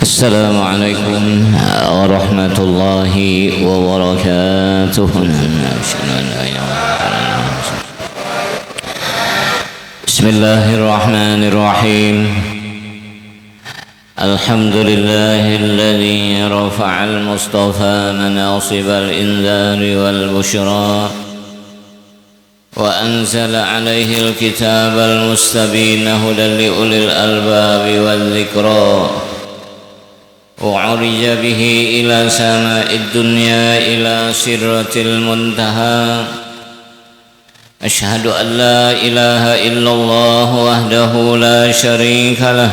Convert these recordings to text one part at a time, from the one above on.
السلام عليكم ورحمة الله وبركاته. بسم الله الرحمن الرحيم. الحمد لله الذي رفع المصطفى مناصب الإنذار والبشرى وأنزل عليه الكتاب المستبين هدى لأولي الألباب والذكرى وعرج به إلى سماء الدنيا إلى سرة المنتهى. أشهد أن لا إله إلا الله وحده لا شريك له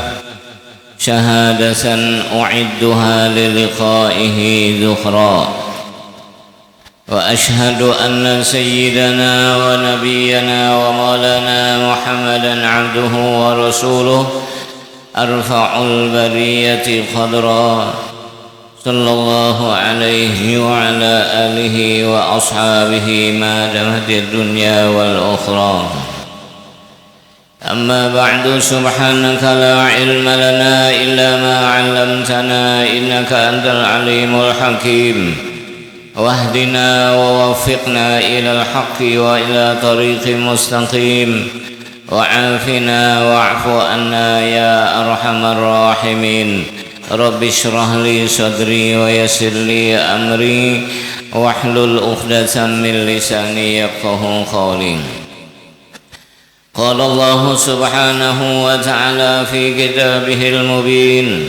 شهادة أعدها للقائه ذخرا. وأشهد أن سيدنا ونبينا ومولانا محمدا عبده ورسوله أرفع البرية قدرا صلى الله عليه وعلى آله وأصحابه ما دامت الدنيا والأخرى. أما بعد، سبحانك لا علم لنا إلا ما علمتنا إنك أنت العليم الحكيم. واهدنا ووفقنا إلى الحق وإلى طريق مستقيم، وعافنا واعف عنا يا أرحم الراحمين. رب اشرح لي صدري ويسر لي أمري واحلل عقدة من لساني يفقهوا قولي. قال الله سبحانه وتعالى في كتابه المبين: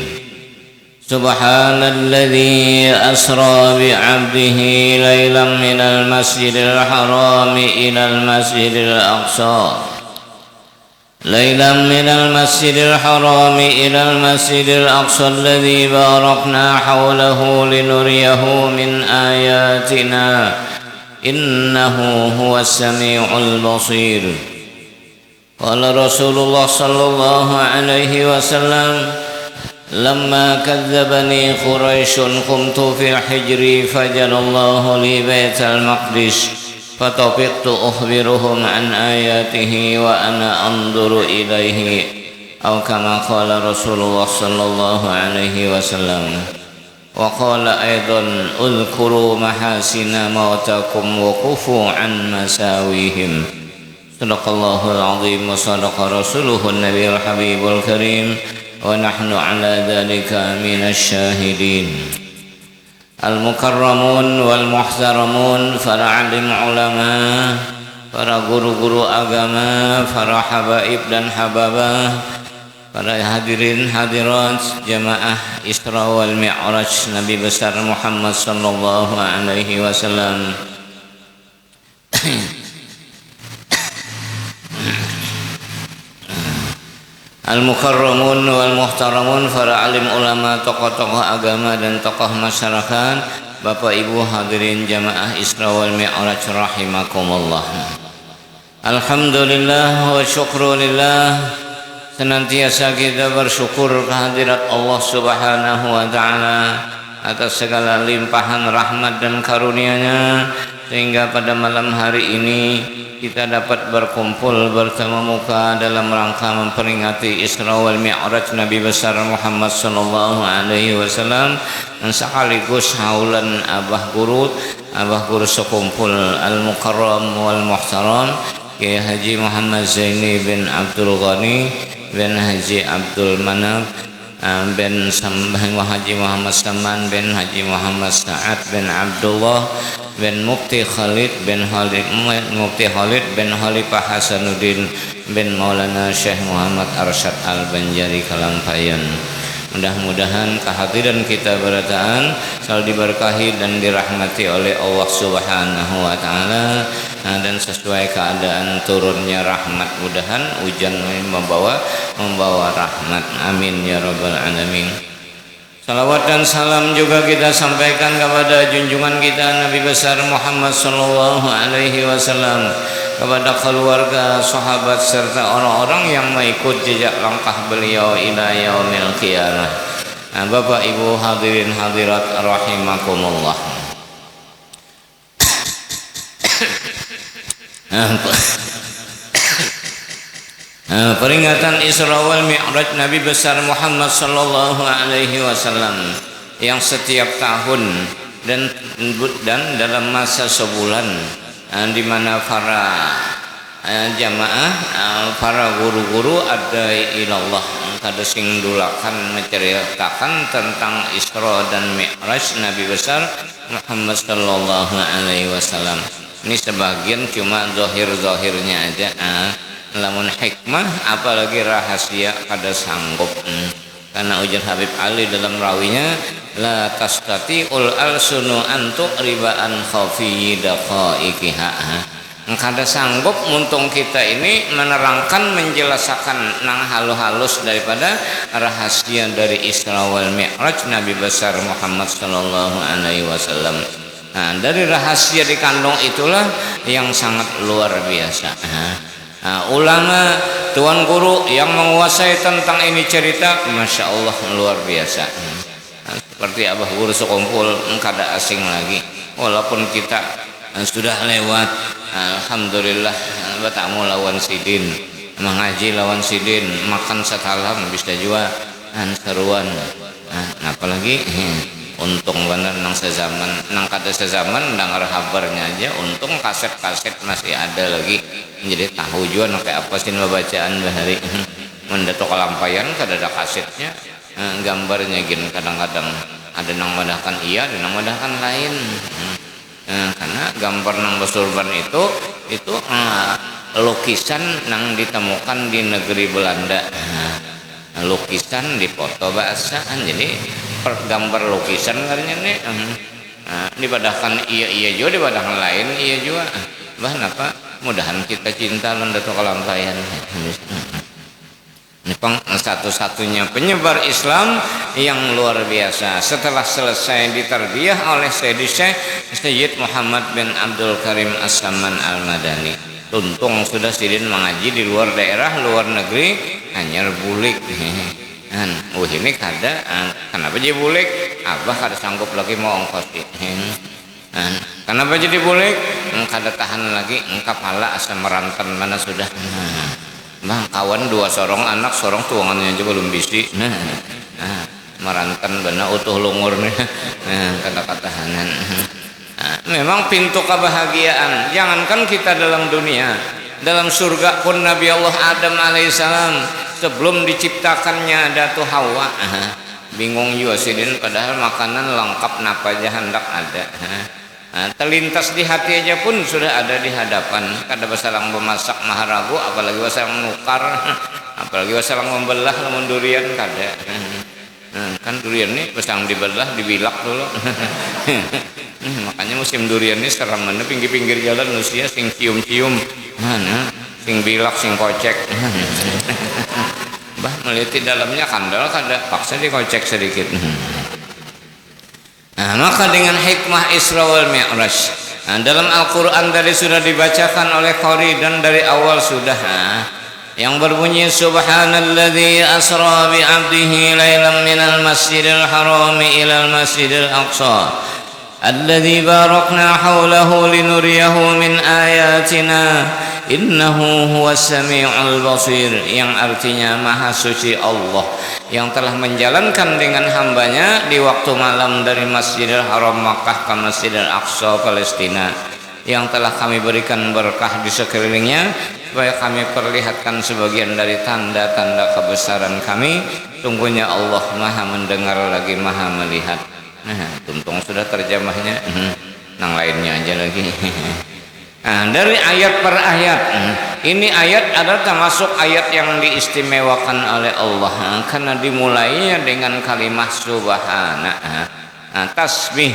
سبحان الذي أسرى بعبده ليلا من المسجد الحرام إلى المسجد الأقصى الذي باركنا حوله لنريه من آياتنا إنه هو السميع البصير. قال رسول الله صلى الله عليه وسلم: لما كذبني قريش قمت في حجري فجعل الله لي بيت المقدس فطفقت أخبرهم عن آياته وأنا أنظر إليه، أو كما قال رسول الله صلى الله عليه وسلم. وقال أيضا: اذكروا محاسن موتاكم وكفوا عن مساويهم. صدق الله العظيم وصدق رسوله النبي الحبيب الكريم، ونحن على ذلك من الشاهدين. Al-mukarramun wal muhtaramun, para alim ulama, para guru-guru agama, para habaib dan hababah, para hadirin hadirat jamaah Isra wal Mi'raj Nabi besar Muhammad sallallahu alaihi wasallam. Al-mukarramun wal muhtaramun, para alim ulama, tokoh-tokoh agama dan tokoh masyarakat, Bapak Ibu hadirin jamaah Isra wal Mi'raj rahimakumullah. Alhamdulillah wa syukrulillah, senantiasa kita bersyukur kehadirat Allah Subhanahu wa taala atas segala limpahan rahmat dan karunia-Nya, sehingga pada malam hari ini kita dapat berkumpul bertemu muka dalam rangka memperingati Isra wal Mi'raj Nabi besar Muhammad sallallahu alaihi wasallam, dan sekaligus haulan abah guru sekumpul Al-Mukarram wal Muhtaram Kiai Haji Muhammad Zaini bin Abdul Ghani bin Haji Abdul Manaf bin Haji Muhammad Saman bin Haji Muhammad Sa'ad bin Abdullah bin Mufti Khalid bin Khalifah Hasanuddin bin Maulana Syekh Muhammad Arsyad Al-Banjari Kalampayan. Mudah-mudahan kehadiran kita berataan selalu diberkahi dan dirahmati oleh Allah Subhanahu wa taala, dan sesuai keadaan turunnya rahmat, mudahan hujan membawa rahmat. Amin ya rabbal alamin. Salawat dan salam juga kita sampaikan kepada junjungan kita Nabi besar Muhammad sallallahu alaihi wasallam, kepada keluarga, sahabat serta orang-orang yang mengikut jejak langkah beliau ila yaumil qiyamah. Bapak Ibu hadirin hadirat rahimakumullah. Peringatan Isra wal Mi'raj Nabi besar Muhammad sallallahu alaihi wasallam yang setiap tahun dan dalam masa sebulan, di mana para jamaah, para guru-guru ada ilallah kada sing dulakan menceritakan tentang Isra dan Mi'raj Nabi besar Muhammad sallallahu alaihi wasallam. Ini sebagian cuma zahir-zahirnya aja. Lamun hikmah apalagi rahasia kada sanggup. Karena ujar Habib Ali dalam rawinya, la tastati'ul alsunu antu ribaan khafi daqaiqiha. Kada sanggup muntung kita ini menerangkan menjelaskan nang halus-halus daripada rahasia dari Isra wal Mi'raj Nabi besar Muhammad sallallahu alaihi wasallam. Nah, dari rahasia dikandung itulah yang sangat luar biasa. Ulama, tuan guru yang menguasai tentang ini cerita, masya Allah luar biasa. Seperti Abah Guru sekumpul, kada asing lagi. Walaupun kita sudah lewat, alhamdulillah, bertamu lawan sidin, mengaji lawan sidin, makan satalam bisa juga seruan. Apalagi untung bener nang sezaman, nang kada sezaman dengar kabarnya aja, untung kaset-kaset masih ada lagi. Jadi tahu juga kayak apa sih bacaan bahari. Mendatuk kelampayan kada ada kasetnya, gambarnya gini kadang-kadang ada nang madahkan iya, ada nang madahkan lain. Karena gambar nang basurban itu lukisan nang ditemukan di negeri Belanda. Lukisan di foto bahasaan, jadi gambar lukisan katanya nih. Dibadahkan iya juga, dibadahkan lain iya juga. Bahan apa? Mudahan kita cinta Datuk kelampayan. Ini satu-satunya penyebar Islam yang luar biasa. Setelah selesai ditarbiyah oleh Sayyid Muhammad bin Abdul Karim As-Saman Al-Madani. Tuntung sudah sidin mengaji di luar daerah, luar negeri, hanya bulik. Ini kada, kenapa jadi bulik? Abah kada sanggup lagi mau ongkos. Kenapa jadi bulik? Kada tahan lagi, kepala asam merantan mana sudah. Bang kawan dua sorong anak, sorong tuangannya aja belum bisi. Merantan benar utuh lungur nih. Kata-katahanan. Memang pintu kebahagiaan. Jangankan kita dalam dunia, dalam surga pun Nabi Allah Adam alaihissalam sebelum diciptakannya Datu Hawa, bingung juga sidin, padahal makanan lengkap napa aja hendak ada. Terlintas di hati aja pun sudah ada di hadapan. Kada basalang memasak maharagu, apalagi basalang nukar, apalagi basalang membelah lamun durian kada. Kan durian nih basalang dibelah, dibilak dulu. Makanya musim durian ini seram mana pinggir-pinggir jalan manusia sing cium-cium, sing bilak, sing kocek. Bah meliti dalamnya kandal kada, paksa dikocek sedikit. Maka dengan hikmah Isra wal Mi'raj, dalam Al-Quran tadi sudah dibacakan oleh Qari dan dari awal sudah yang berbunyi Subhanalladzi asra bi 'abdihi lailan minal masjidil harami ilal masjidil aqsa alladzi barakna haulahu linuriyahu min ayatina innahu huwas sami'ul basir, yang artinya maha suci Allah yang telah menjalankan dengan hambanya di waktu malam dari Masjidil Haram Makkah ke Masjidil Aqsa Palestina, yang telah kami berikan berkah di sekelilingnya supaya kami perlihatkan sebagian dari tanda-tanda kebesaran kami. Sungguhnya Allah maha mendengar lagi maha melihat. Tuntung sudah terjemahnya, nang lainnya aja lagi. Dari ayat per ayat, ini ayat adalah termasuk ayat yang diistimewakan oleh Allah karena dimulainya dengan kalimat subhana, tasbih.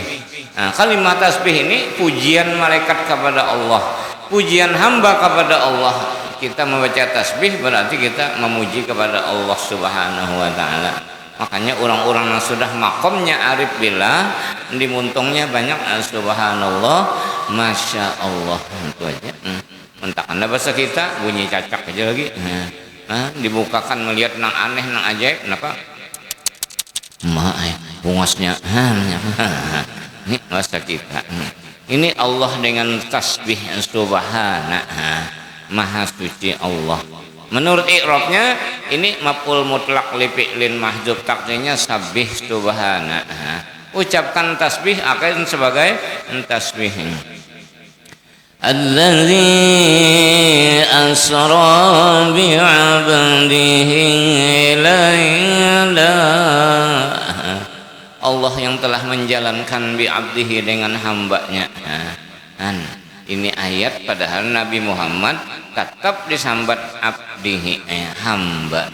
Kalimat tasbih ini pujian malaikat kepada Allah, pujian hamba kepada Allah. Kita membaca tasbih berarti kita memuji kepada Allah Subhanahu wa taala. Makanya orang-orang yang sudah makomnya arif billah dimuntungnya banyak subhanallah, masya Allah, itu aja. Mentak anda bahasa kita bunyi cacak aja lagi. Dibukakan melihat nang aneh nang ajaib, kenapa? Bungasnya. Ini bahasa kita. Ini Allah dengan tasbih subhana, maha suci Allah. Menurut i'rabnya ini maf'ul mutlak li fi'lin mahdzuf, takdirnya sabbih subhana. Ucapkan tasbih akan sebagai tasbih. Allazi asra bi 'abdihi laila, Allah yang telah menjalankan bi 'abdihi dengan hambanya. Ini ayat padahal Nabi Muhammad tetap disambat abdihi, hamba.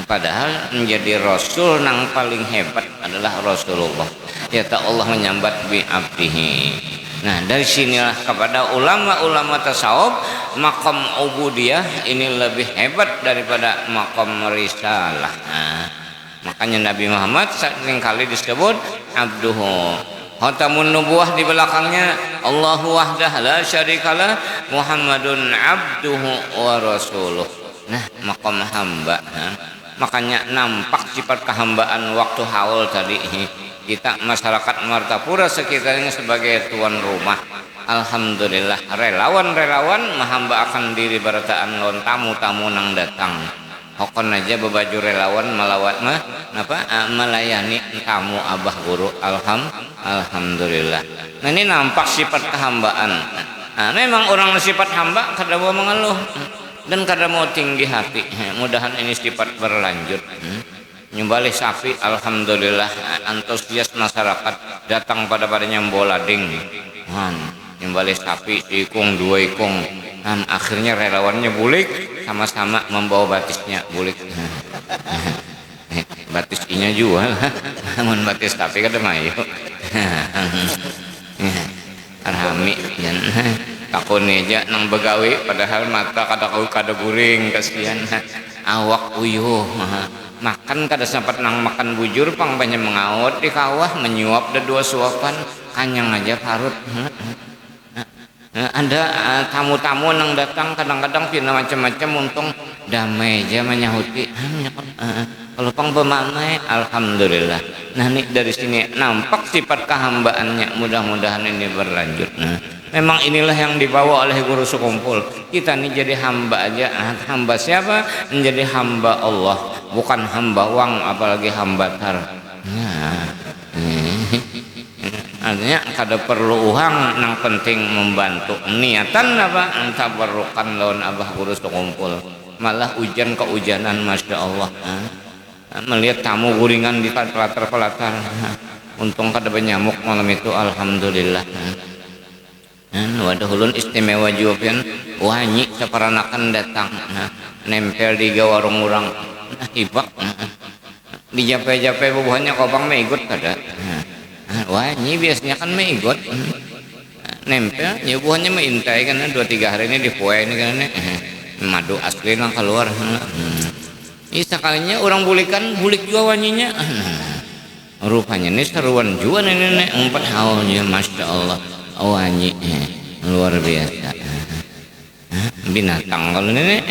Padahal menjadi rasul nang paling hebat adalah Rasulullah. Ya ta Allah menyambat bi abdihi. Nah, dari sinilah kepada ulama-ulama tasawuf maqam ubudiyah ini lebih hebat daripada maqam risalah. Makanya Nabi Muhammad seringkali disebut abduhu. Khatamun nubuwah di belakangnya Allahu wahdah la syarikalah Muhammadun abduhu wa rasuluh. Nah, maqam hamba. Makanya nampak sifat kehambaan waktu haul tadi. Kita masyarakat Martapura sekitarnya sebagai tuan rumah. Alhamdulillah relawan-relawan menghamba akan diri barataan lawan tamu-tamu nang datang. Hokon aja bebaju relawan melawat melayani tamu abah guru. Alhamdulillah. Nah, ini nampak sifat kehambaan. Memang orang sifat hamba kada mau mengeluh dan kada mau tinggi hati. Mudahan ini sifat berlanjut. Nyembelih sapi, alhamdulillah antusias masyarakat datang pada nyembola ding. Nyembelih sapi ikung dua ikung. Akhirnya relawannya bulik sama-sama membawa batisnya bulik. Batis inya jual, namun batis sapi kada mayu. Arhami yan takone aja nang begawi padahal mata kada guring kasihan. Awak uyuh makan kada sempat nang makan bujur pang banyak mengaut di kawah menyuap da 2 suapan kanyang aja parut. Ada tamu-tamu nang datang kadang-kadang pina macam-macam untung damai aja menyahuti. Kalau pang pemamai alhamdulillah. Nah, ini dari sini nampak sifat kehambaannya, mudah-mudahan ini berlanjut. Memang inilah yang dibawa oleh guru sekumpul. Kita ini jadi hamba aja. Hamba siapa? Menjadi hamba Allah, bukan hamba uang apalagi hamba tar. Artinya kada perlu uang, nang penting membantu. Niatan apa? Tabarrukan lawan abah guru sekumpul. Malah hujan kehujanan, masya Allah. Melihat tamu guringan di pelatar-pelatar. Untung kada benyamuk malam itu, alhamdulillah. Wadah ulun istimewa juapian wanyi saparanakan datang. Nempel di warung orang. Ibak. Di jape-jape bubuhannya kopang meigot kada. Wanyi biasanya kan meigot. Nempel bubuhannya meintai karena 2-3 hari ini di poe ini kan madu asli nang keluar. Sekalinya orang bulikan bulik juga wanyinya. Rupanya ini seruan juga nenek 4 tahunnya, masya Allah. Wanyi luar biasa. Binatang kalau nenek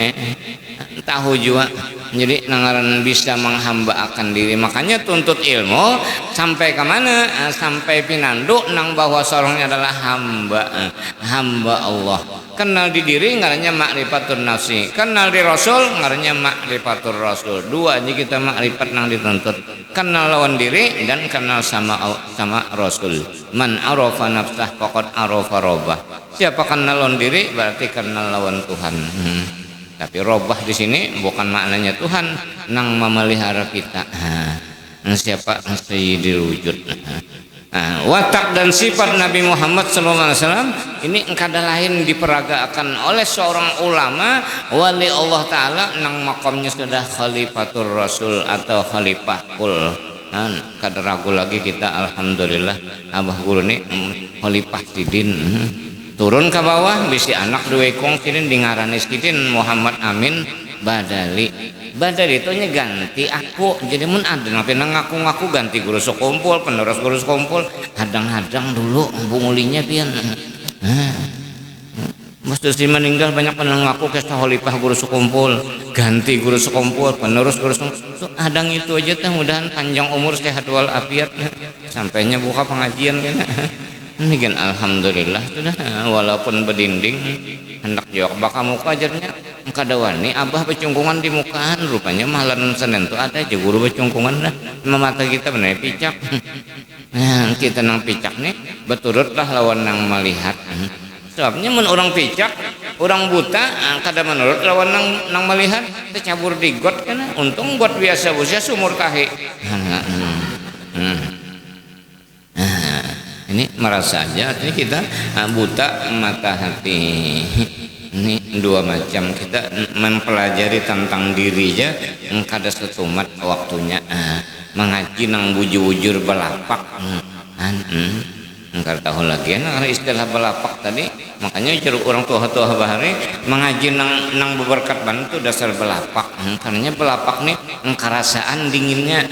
tahu juga. Jadi nangaran bisa menghamba akan diri. Makanya tuntut ilmu sampai kemana? Sampai pinanduk nang bahwa sorongnya adalah hamba Allah. Kenal di diri ngarannya ma'rifatul nafsi, kenal di rasul ngarannya ma'rifatul rasul. Dua aja kita ma'rifat nang dituntut. Kenal lawan diri dan kenal sama rasul. Man arafa nafsah faqad arafa rabbah. Siapa kenal lawan diri berarti kenal lawan Tuhan. Tapi rabbah di sini bukan maknanya Tuhan nang memelihara kita. Siapa sayyidil wujud. Watak dan sifat Nabi Muhammad SAW ini kada lain diperagakan oleh seorang ulama wali Allah Ta'ala nang makamnya sudah khalifatul rasul atau khalifahul. Kada ragu lagi kita, alhamdulillah abah guru ini khalifah sidin turun ke bawah bisi anak 2 ekong sidin dingarani sidin Muhammad Amin Badali. Badali itu ganti aku, jadi mun ada napi ngaku-ngaku ganti guru sekumpul, penerus guru sekumpul, hadang-hadang dulu bungulinya pian. Mesti meninggal banyak penengaku ke khalifah guru sekumpul, ganti guru sekumpul, penerus guru sekumpul. Hadang itu aja teh mudahan panjang umur sehat wal afiat sampainya buka pengajian kan. Ini kan alhamdulillah sudah walaupun berdinding hendak jawab baka muka ajarnya kadawani abah becungkungan di mukaan rupanya malam Senin tuh ada aja guru becungkungan dah mata kita benar picak. Nah, kita nang picak nih beturutlah lawan nang melihat. Sebabnya mun orang picak orang buta kada menurut lawan nang melihat tercabur di got kan untung got biasa usia sumur kahe. Ini merasa aja ini kita buta mata hati. Ini dua macam kita mempelajari tentang diri aja kada setumat waktunya mengaji nang bujur-bujur balapak. Engkau tahu lagi karena istilah balapak tadi makanya ceruk orang tua bahari mengaji nang beberkat bantu dasar balapak karena balapak nih kerasaan dinginnya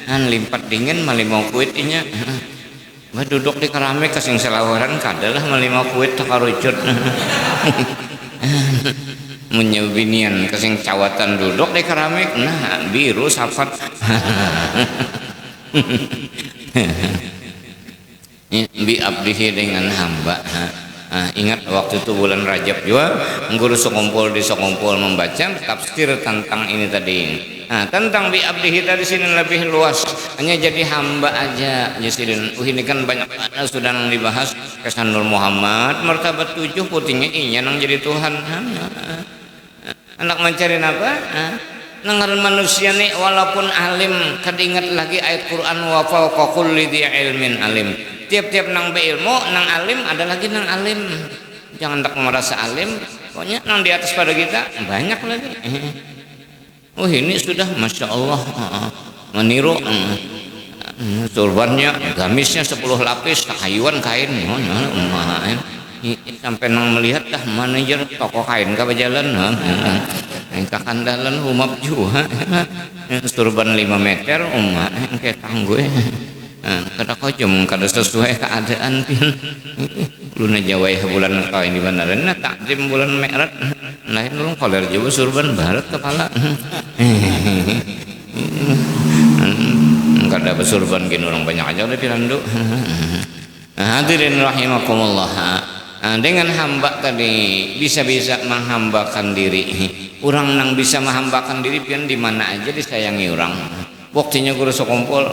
limpat dingin malimau kuitnya duduk di keramik kasing selawaran kadalah malimau kuit takarucut menyebinian kasing cawatan duduk di keramik nah biru safat bi abdihi dengan hamba. Ingat waktu itu bulan Rajab juga guru sekumpul membaca tafsir tentang ini tadi. Tentang bi abdihi tadi sini lebih luas hanya jadi hamba aja jasirin. Ini kan banyak sudah nang dibahas kesan Nur Muhammad martabat 7 putihnya inya nang jadi Tuhan. Anak mencari apa? Nangaran manusia nih walaupun alim kadingat lagi ayat Quran wa fawqa kulli dzi ilmin alim. Tiap-tiap nang beilmu nang alim ada lagi nang alim. Jangan tak merasa alim pokoknya nang di atas pada kita banyak lagi. Ini sudah Masya Allah meniru turbannya gamisnya 10 lapis kayuan kain sampai nang melihat dah manajer toko kain ke jalan kakandalan humap juga turban 5 meter kayak tangguh kada kojum kada sesuai keadaan luna Jawa bulan kau ini beneran takdim bulan Maret lain orang koler juga surban barat kepala kada bersurban gini orang banyak aja udah pirandu. Hadirin rahimakumullah. Dengan hamba tadi bisa-bisa menghambakan diri. Orang nang bisa menghambakan diri pian di mana aja disayangi orang. Waktunya guru sekumpul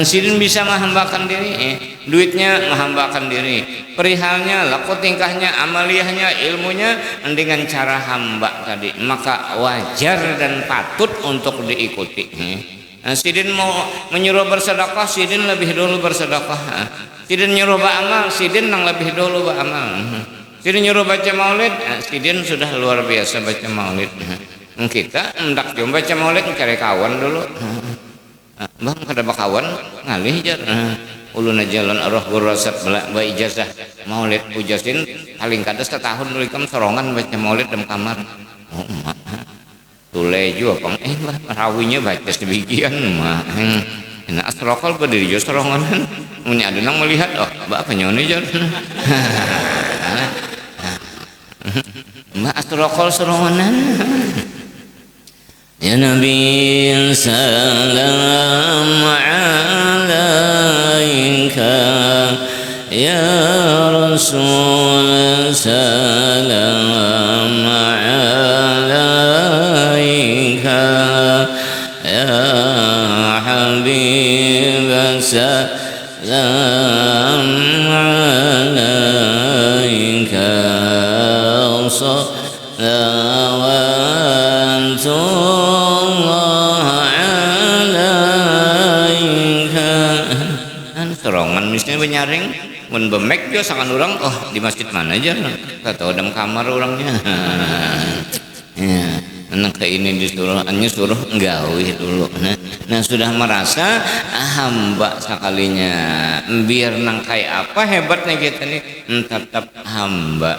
sidin bisa menghambakan diri, duitnya menghambakan diri, perihalnya, laku tingkahnya, amaliyahnya, ilmunya dengan cara hamba tadi, maka wajar dan patut untuk diikuti. Sidin mau menyuruh bersedekah, sidin lebih dulu bersedekah. Sidin nyuruh beramal, sidin nang lebih dulu beramal. Sidin nyuruh baca maulid, sidin sudah luar biasa baca maulid. Kita hendak jom baca maulid cari kawan dulu. Bang kada bakawan ngalih jar uluna jalan arah guru rasat ba ijazah maulid pujasin paling kada setahun nulikam sorongan baca maulid dalam kamar tule juga pang rawinya baca sebagian mah enak astrokal berdiri jo sorongan punya ada nang melihat mbak apa nyoni jar mbak astrokal soronganan. Ya Nabi salam alaika ya Rasul salam alaika ya Habib salam alaika sorongan misalnya benyaring mun bemek jo sangan orang di masjid mana aja kata dalam kamar orangnya ya anak ke ini disuruh nggawe dulu nah sudah merasa hamba sekalinya biar nang kayak apa hebatnya kita nih tetap hamba.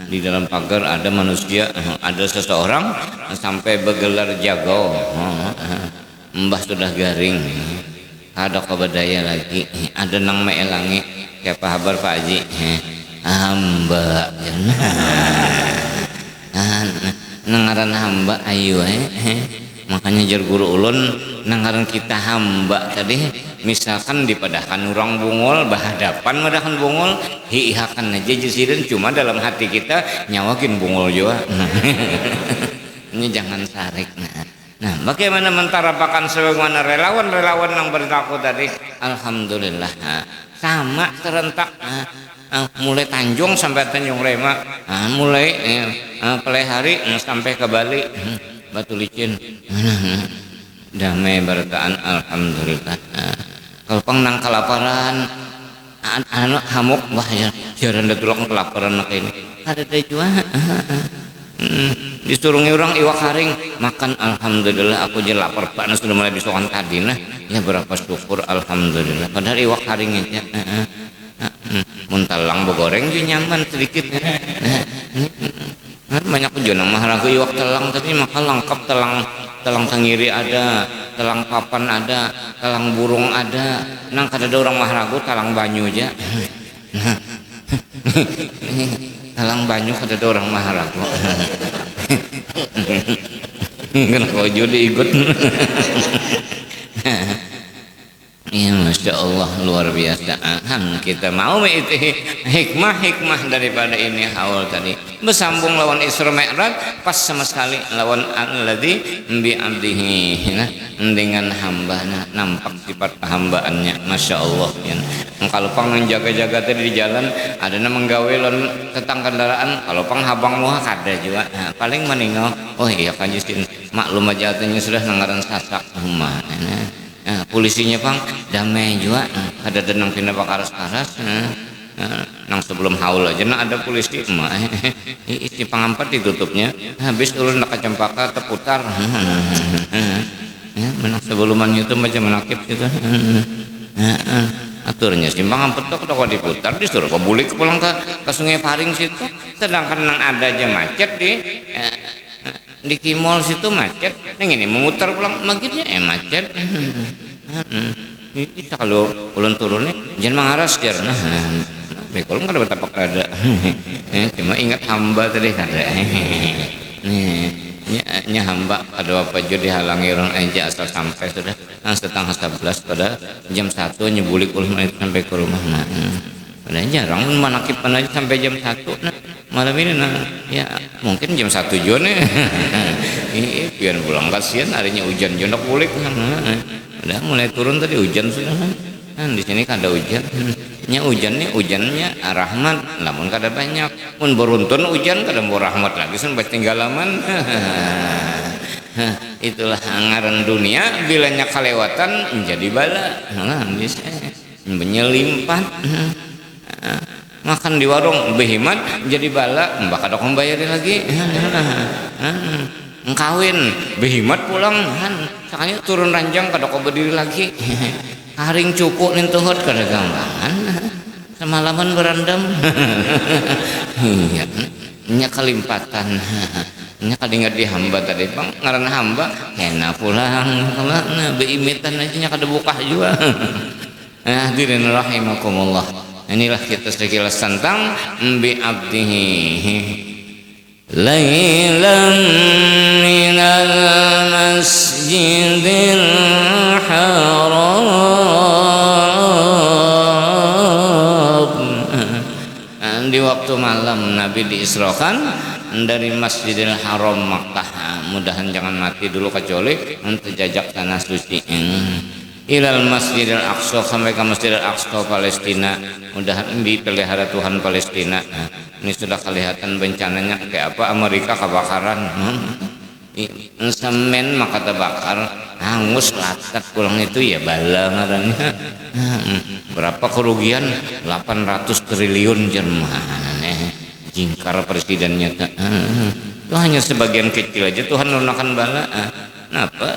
Di dalam pagar ada manusia ada seseorang sampai bergelar jago mbah sudah garing ada kabadaya lagi ada nang meelangi kayak Pak Habar Pak Haji hamba nangaran hamba ayo makanya jar guru ulun nanggaran kita hamba tadi misalkan dipadahkan orang bungul bahadapan madahan bungul hihakan aja jesirin cuma dalam hati kita nyawakin bungul juga ini jangan sarik. Nah, bagaimana mentarapakan sebagaimana relawan-relawan yang berlaku tadi? Alhamdulillah, sama serentak. Mulai Tanjung sampai Tanjung Rema, mulai Pelehari sampai ke Bali, Batu Licin, damai bertaan. Alhamdulillah. Kalau pengnang kelaparan, anak hamuk, wah ya, jarang ada tulung kelaparan nak ini. Ada tujuan. Disurungi orang iwak haring makan. Alhamdulillah aku je lapar pak sudah mulai disokan tadi nah ya berapa syukur alhamdulillah padahal iwak haring aja muntalang begoreng juga nyaman sedikit banyak pun mah ragu iwak telang tapi maka lengkap telang tangiri ada telang papan ada telang burung ada nang kada ada orang mah ragu telang banyu aja telang banyu kada ada orang mah ragu kenapa judi ikut. Ya Masya Allah luar biasa. Kita mau itu hikmah daripada ini awal tadi bersambung lawan Isra Mi'raj pas sama sekali lawan alladzi bi abdihi dengan hambanya nampak sifat kehambaannya. Masya Allah ya. Kalau pang jaga-jaga tadi di jalan ada nama menggawe lon tentang kendaraan kalau pang habang muha kada juga paling meninggal oh iya kan justin maklum aja artinya sudah nanggaran sasak rumah polisinya pang damai juga ada denang pindah pakaras-karas nang sebelum haul aja nah ada polisi isi pangampat ditutupnya habis turun nak cempaka terputar menang sebuluman itu macam menakip gitu aturnya simpang ampetok toko diputar disuruh kebulik pulang ke Sungai Paring situ sedangkan nang ada aja macet di Kimol situ macet yang ini memutar pulang maghribnya macet itu kalau ulun turunnya jangan mengaras jar nah bekol nggak ada betapa kada cuma ingat hamba tadi kada nya hamba ada apa aja dihalangi orang aja asal sampai sudah setengah 11 pada jam 1 nyebulik ulun sampai ke rumah nah padahal jarang manakipan aja sampai jam 1 nah malam ini nah ya mungkin jam 1 juga nih ini biar pulang kasihan harinya hujan jondok bulik udah mulai turun tadi hujan sudah di sini kada hujan nya hujannya rahmat namun kada banyak pun beruntun hujan kada mau rahmat lagi sampai tinggalaman itulah ngaran dunia bilanya kalewatan menjadi bala nah bisa menyelimpat makan di warung behemat jadi bala mbak kada membayarin lagi ngkawin behemat pulang sakanya turun ranjang kada kau berdiri lagi haring cukup nintuhut kada gampangan semalaman berandam nya kalimpatan nya kadingat di hamba tadi bang ngaran hamba kena pulang nah beimitan aja nya kada buka juga hadirin rahimakumullah inilah kita sekilas tentang bi abdihi lailan minal masjidil haram di waktu malam Nabi diisrokan dari Masjidil Haram Makkah mudahan jangan mati dulu kecuali untuk jajak tanah suci ilal Masjidil Aqsa sampai ke Masjidil Aqsa Palestina mudahan dipelihara Tuhan Palestina ini sudah kelihatan bencananya kayak apa Amerika kebakaran semen maka terbakar hangus latat pulang itu ya bala ngarannya berapa kerugian 800 triliun Jerman jingkar presidennya itu hanya sebagian kecil aja Tuhan lunakan bala kenapa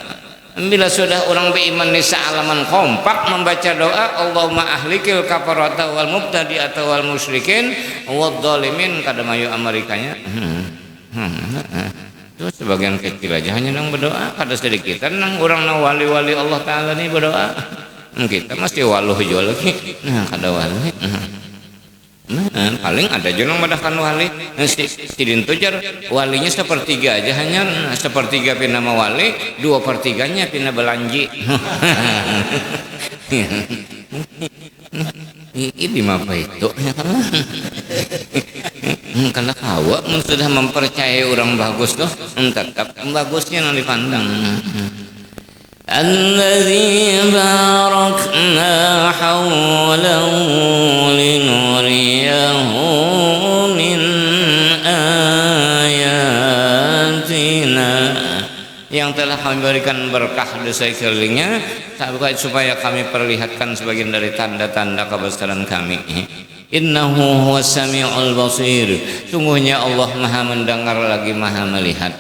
bila sudah orang beriman nisa alaman kompak membaca doa Allahumma ahlikil kafarata wal mubtadi'ata wal musyrikin wad dhalimin kada mayu Amerikanya itu sebagian kecil aja hanya nang berdoa kada sedikit nang orang nang wali-wali Allah Ta'ala nih berdoa kita masih waluh jual lagi nah kada wali Paling ada jenong madakan wali si dintu jar walinya sepertiga aja, hanya sepertiga pina wali, 2/3 pina belanji. Ini apa itu? Karena kawa sudah mempercayai orang bagus tuh, tetap bagusnya yang dipandang. الذي باركنا حوله لنريه من آياتنا, yang telah kami berikan berkah di sekelilingnya supaya kami perlihatkan sebagian dari tanda-tanda kebesaran kami. Innahu huwas samiul basir, sungguhnya Allah maha mendengar lagi maha melihat.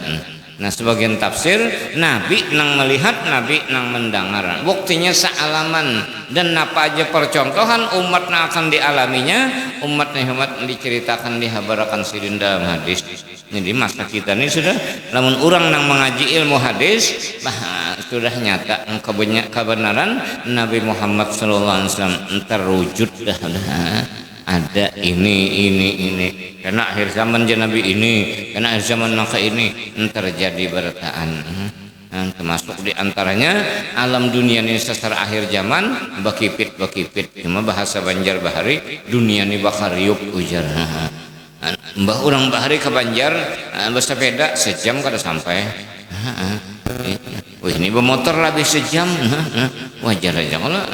Nah, sebagian tafsir Nabi nang melihat, Nabi nang mendengar. Buktinya sealaman dan apa aja percontohan umat yang akan dialaminya, umat diceritakan dihabarakan sirin dalam hadis. Jadi masa kita ini sudah, namun orang nang mengaji ilmu hadis, sudah nyata kebenaran Nabi Muhammad SAW terwujud dah. Ada ini karena akhir zaman Nabi ini, karena akhir zaman maka ini terjadi bertaan. Termasuk diantaranya alam dunia ini secara akhir zaman bakipit cuma bahasa Banjar Bahari dunia ini bakar riuk ujar. Mbah orang Bahari ke Banjar bersepeda sejam kada sampai. Wah, ini bermotor lebih sejam, wajar aja kalau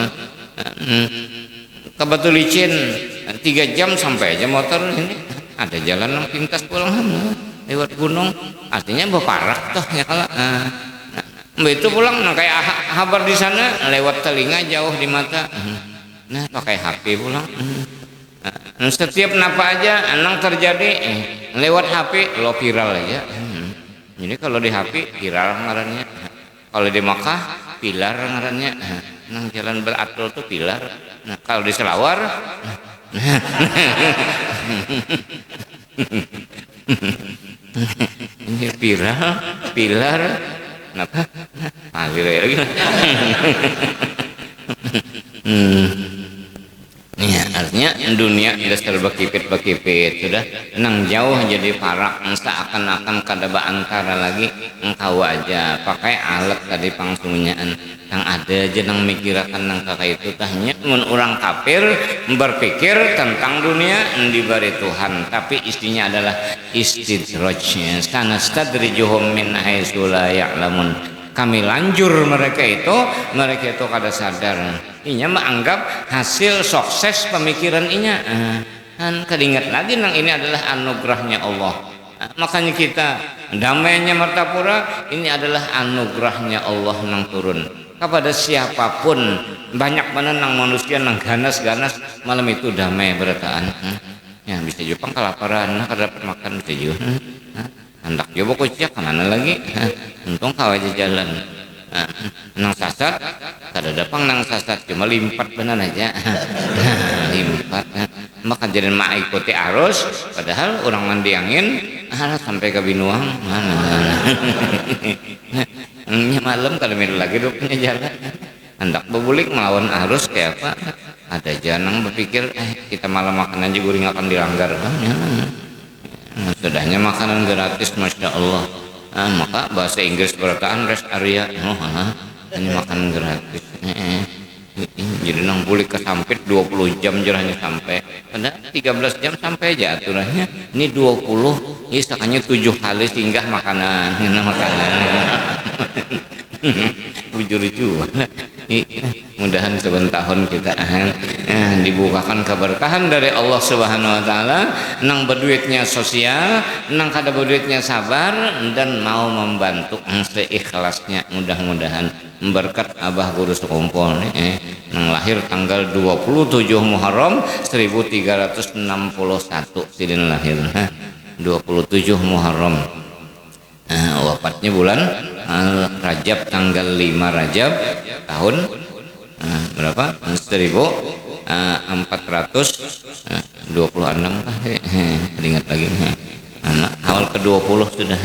ke Batu Licin 3 jam sampai aja motor ini. Ada jalan yang pintas pulang lewat gunung, artinya berparak toh ya kalau itu pulang kayak kabar di sana lewat telinga jauh di mata. Nah, pakai HP pulang. Setiap napa aja nang terjadi lewat HP lo viral aja. Jadi kalau di HP viral ngarannya, kalau di Makkah pilar ngarannya, nang jalan beratul tuh pilar. Nah, kalau di Selawar ini pilar kenapa? Lagi. Ya, artinya dunia sudah serba kipit sudah nang jauh jadi parak, seakan-akan kada antara lagi engkau aja pakai alat tadi pangsunyaan yang ada aja nang mikirakan nang kakak itu tahnya orang kafir berpikir tentang dunia diberi Tuhan, tapi istinya adalah istidraj. Sanastadrijuhum min haitsu la ya'lamun, kami lanjur mereka itu kada sadar inya menganggap hasil sukses pemikiran inya. Kan kedingat lagi nang ini adalah anugerahnya Allah. Makanya kita damainya Martapura ini adalah anugerahnya Allah nang turun kepada siapapun. Banyak mana nang manusia nang ganas malam itu damai berataan. Ya bisa Jepang kelaparan kada dapat makan bisa juga. Hendak coba kuciak kemana lagi? Untung kau aja jalan. Nang sasat kada dapang nang sasat cuma limpat benar aja. Limpat. Maka jadi mak ikuti arus padahal orang mandi angin sampai ke Binuang mana. Malam kada milu lagi rupanya jalan. Hendak bebulik melawan arus kayak apa? Ada janang berpikir kita malam makan aja guring akan dilanggar. Sudahnya makanan gratis, masya Allah. Maka bahasa Inggris berataan rest area, ini makanan gratis. Jadi nang boleh kesampit 20 jam jerahnya sampai, pada 13 jam sampai aja aturannya. Ini 20, istilahnya 7 kali singgah makanan, bujur juga. Mudahan sebentahun kita dibukakan keberkahan dari Allah Subhanahu wa taala, nang berduitnya sosial, nang kada berduitnya sabar dan mau membantu seikhlasnya. Mudah-mudahan berkat Abah Guru sekumpul nang lahir tanggal 27 Muharram 1361 sidin lahir 27 Muharram. Wafatnya bulan Rajab tanggal 5 Rajab tahun berapa? 1426 ingat lagi. Haul ke-20 sudah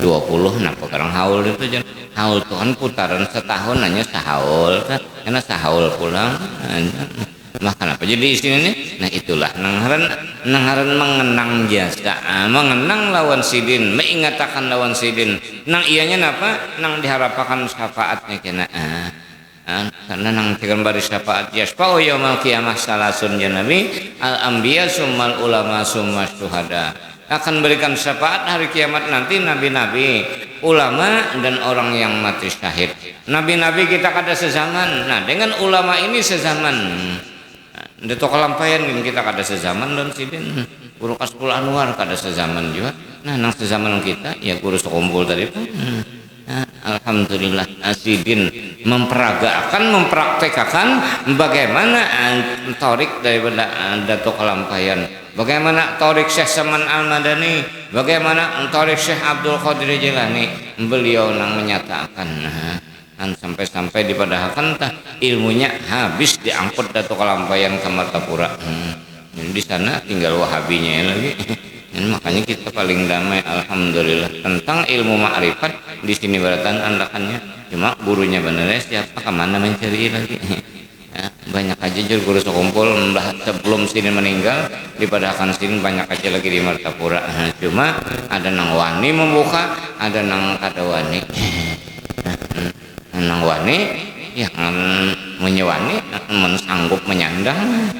20. Nah sekarang haul itu jangan haul Tuhan putaran setahun hanya sahaul karena sahaul pulang Makan apa jadi isinya nih? Nah itulah nangharan mengenang jasa, mengenang lawan sidin, mengingatkan lawan sidin. Nang ianya napa? Nang diharapkan syafaatnya kena. Karena nang tikan baris syafaat yasfa'u yaumal qiyamah salasun ya Nabi, al anbiya summal ulama summa syuhada. Akan berikan syafaat hari kiamat nanti nabi-nabi, ulama dan orang yang mati syahid. Nabi-nabi kita kada sezaman. Nah dengan ulama ini sezaman. Dato kalampayan kita kada sezaman dan sidin guru Kasbul Anwar kada sezaman juga. Nah nang sezaman kita ya guru sekumpul tadi pun. Nah, alhamdulillah sidin mempraktekkan bagaimana torik daripada Dato kalampayan, bagaimana torik Syekh Saman Al-Madani, bagaimana torik Syekh Abdul Qadir Jilani. Beliau nang menyatakan sampai-sampai dipadahkan ilmunya habis diangkut Dato kalampayan ke Martapura. Di sana tinggal wahabinya lagi. Makanya kita paling damai alhamdulillah tentang ilmu ma'rifat di sini baratan andakannya. Cuma gurunya bener siapa kemana mencari lagi. Banyak aja jur guru sekumpul sebelum sini meninggal dipadahkan sini banyak aja lagi di Martapura. Cuma ada nang wani membuka, ada nang kada wani. Nang wani yang menyewani sanggup menyandang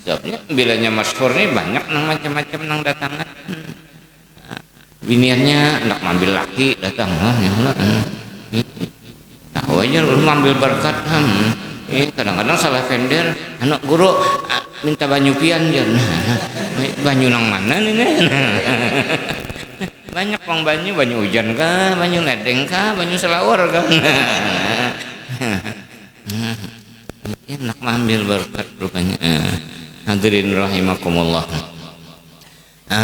sebabnya bilanya masyhur nih banyak nang macam-macam nang datangan biniannya hendak ngambil laki datang tahu aja lu ngambil berkat kadang-kadang salah vendor anak guru minta banyu pian jan banyu nang mana nih banyak pang banyu hujan kah, banyu ledeng kah, banyu selawar kah. Enak mengambil berkat rupanya. Hadirin rahimakumullah.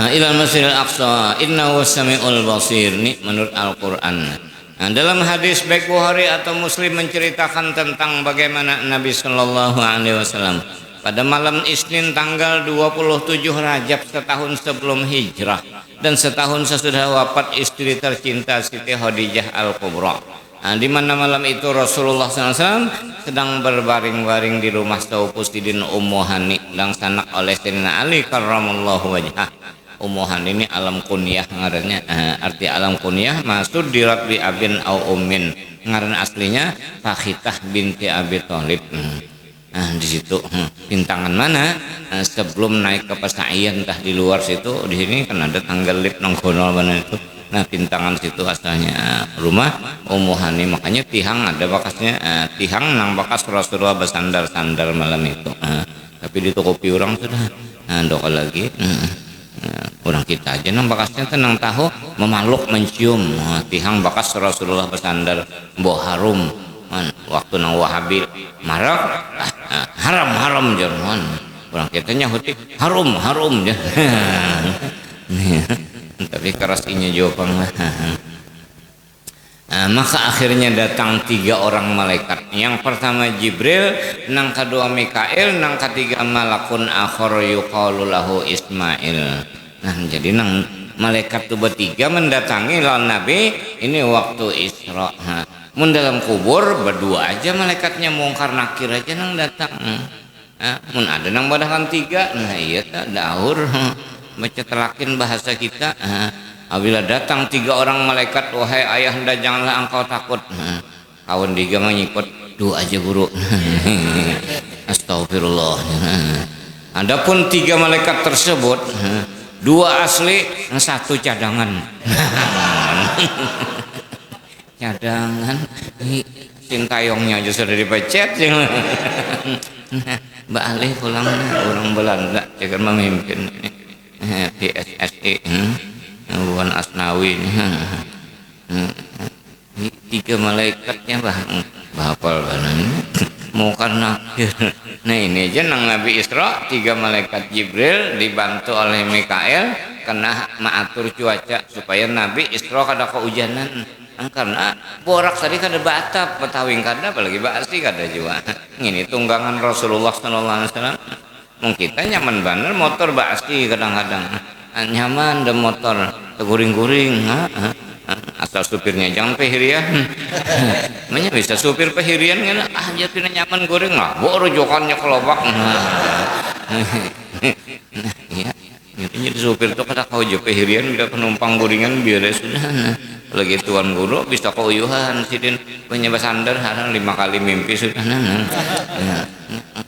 Ilal Masjidil Aqsa innahu samiul basir nih menurut Al-Qur'an. Dalam hadis baik Bukhari atau Muslim menceritakan tentang bagaimana Nabi sallallahu alaihi wasallam pada malam Isnin tanggal 27 Rajab setahun sebelum hijrah dan setahun sesudah wafat istri tercinta Siti Khadijah Al-Kubra. Di mana malam itu Rasulullah SAW sedang berbaring-baring di rumah Saupus Sidin Ummu Hani dan sanak oleh Sayyidina Ali karramallahu wajhah. Ummu Hani ini alam kunyah ngarannya, arti alam kunyah maksud dirat bi abin au ummin. Ngaran aslinya Fakhitah binti Abi Thalib. Di situ pintangan mana sebelum naik ke Pesa'ian entah di luar situ, di sini kan ada tanggal lip nongkono mana itu. Nah pintangan situ asalnya rumah Ummu Hani, makanya tihang ada bakasnya, tihang nang bakas Rasulullah bersandar-sandar malam itu. Tapi di toko kopi orang sudah doa lagi. Orang kita aja nang bakasnya tenang tahu memaluk mencium tihang bakas Rasulullah bersandar mbok harum. Waktu nang Wahabi marak haram jangan orang kita nyahuti harum tapi keras inya jawaban maka akhirnya datang 3 orang malaikat. Yang pertama Jibril, nang kedua Mikail, nang ketiga malakun akhar yuqalu lahu Ismail. Nah jadi nang malaikat itu bertiga mendatangi lawan Nabi ini waktu Isra. Mun dalam kubur berdua aja malaikatnya mungkar nakir aja nang datang. Mun ada nang badahan 3, nah iya tak daur baca telakin bahasa kita. Apabila datang 3 orang malaikat, wahai ayahanda janganlah engkau takut. Kawan 3 mengikut, doa aja guru. Astagfirullah. Adapun 3 malaikat tersebut, 2 asli, 1 cadangan. Cadangan Sintayongnya aja sudah dipecet. Mbak Ali pulang orang Belanda jangan memimpin PSSI Wan Asnawi 3 malaikatnya bahapal mau karena nah ini aja nang Nabi Isra 3 malaikat Jibril dibantu oleh Mikael kena mengatur cuaca supaya Nabi Isra kada kehujanan. Karena borak tadi kada batap petawing kada apalagi basi kada juga. Ini tunggangan Rasulullah sallallahu alaihi wasallam. Mung kita nyaman bener motor basi kadang-kadang. Nyaman de motor teguring-guring Masa supirnya jangan pehirian. Namanya bisa supir pehirian kan jadi nyaman goreng lah. Baru jokannya kelobak. Ya, jadi supir itu kata kau jo pehirian bila penumpang gorengan biar sudah. Lagi tuan guru bisa keuyuhan sidin punya basandar harang 5 kali mimpi sudah.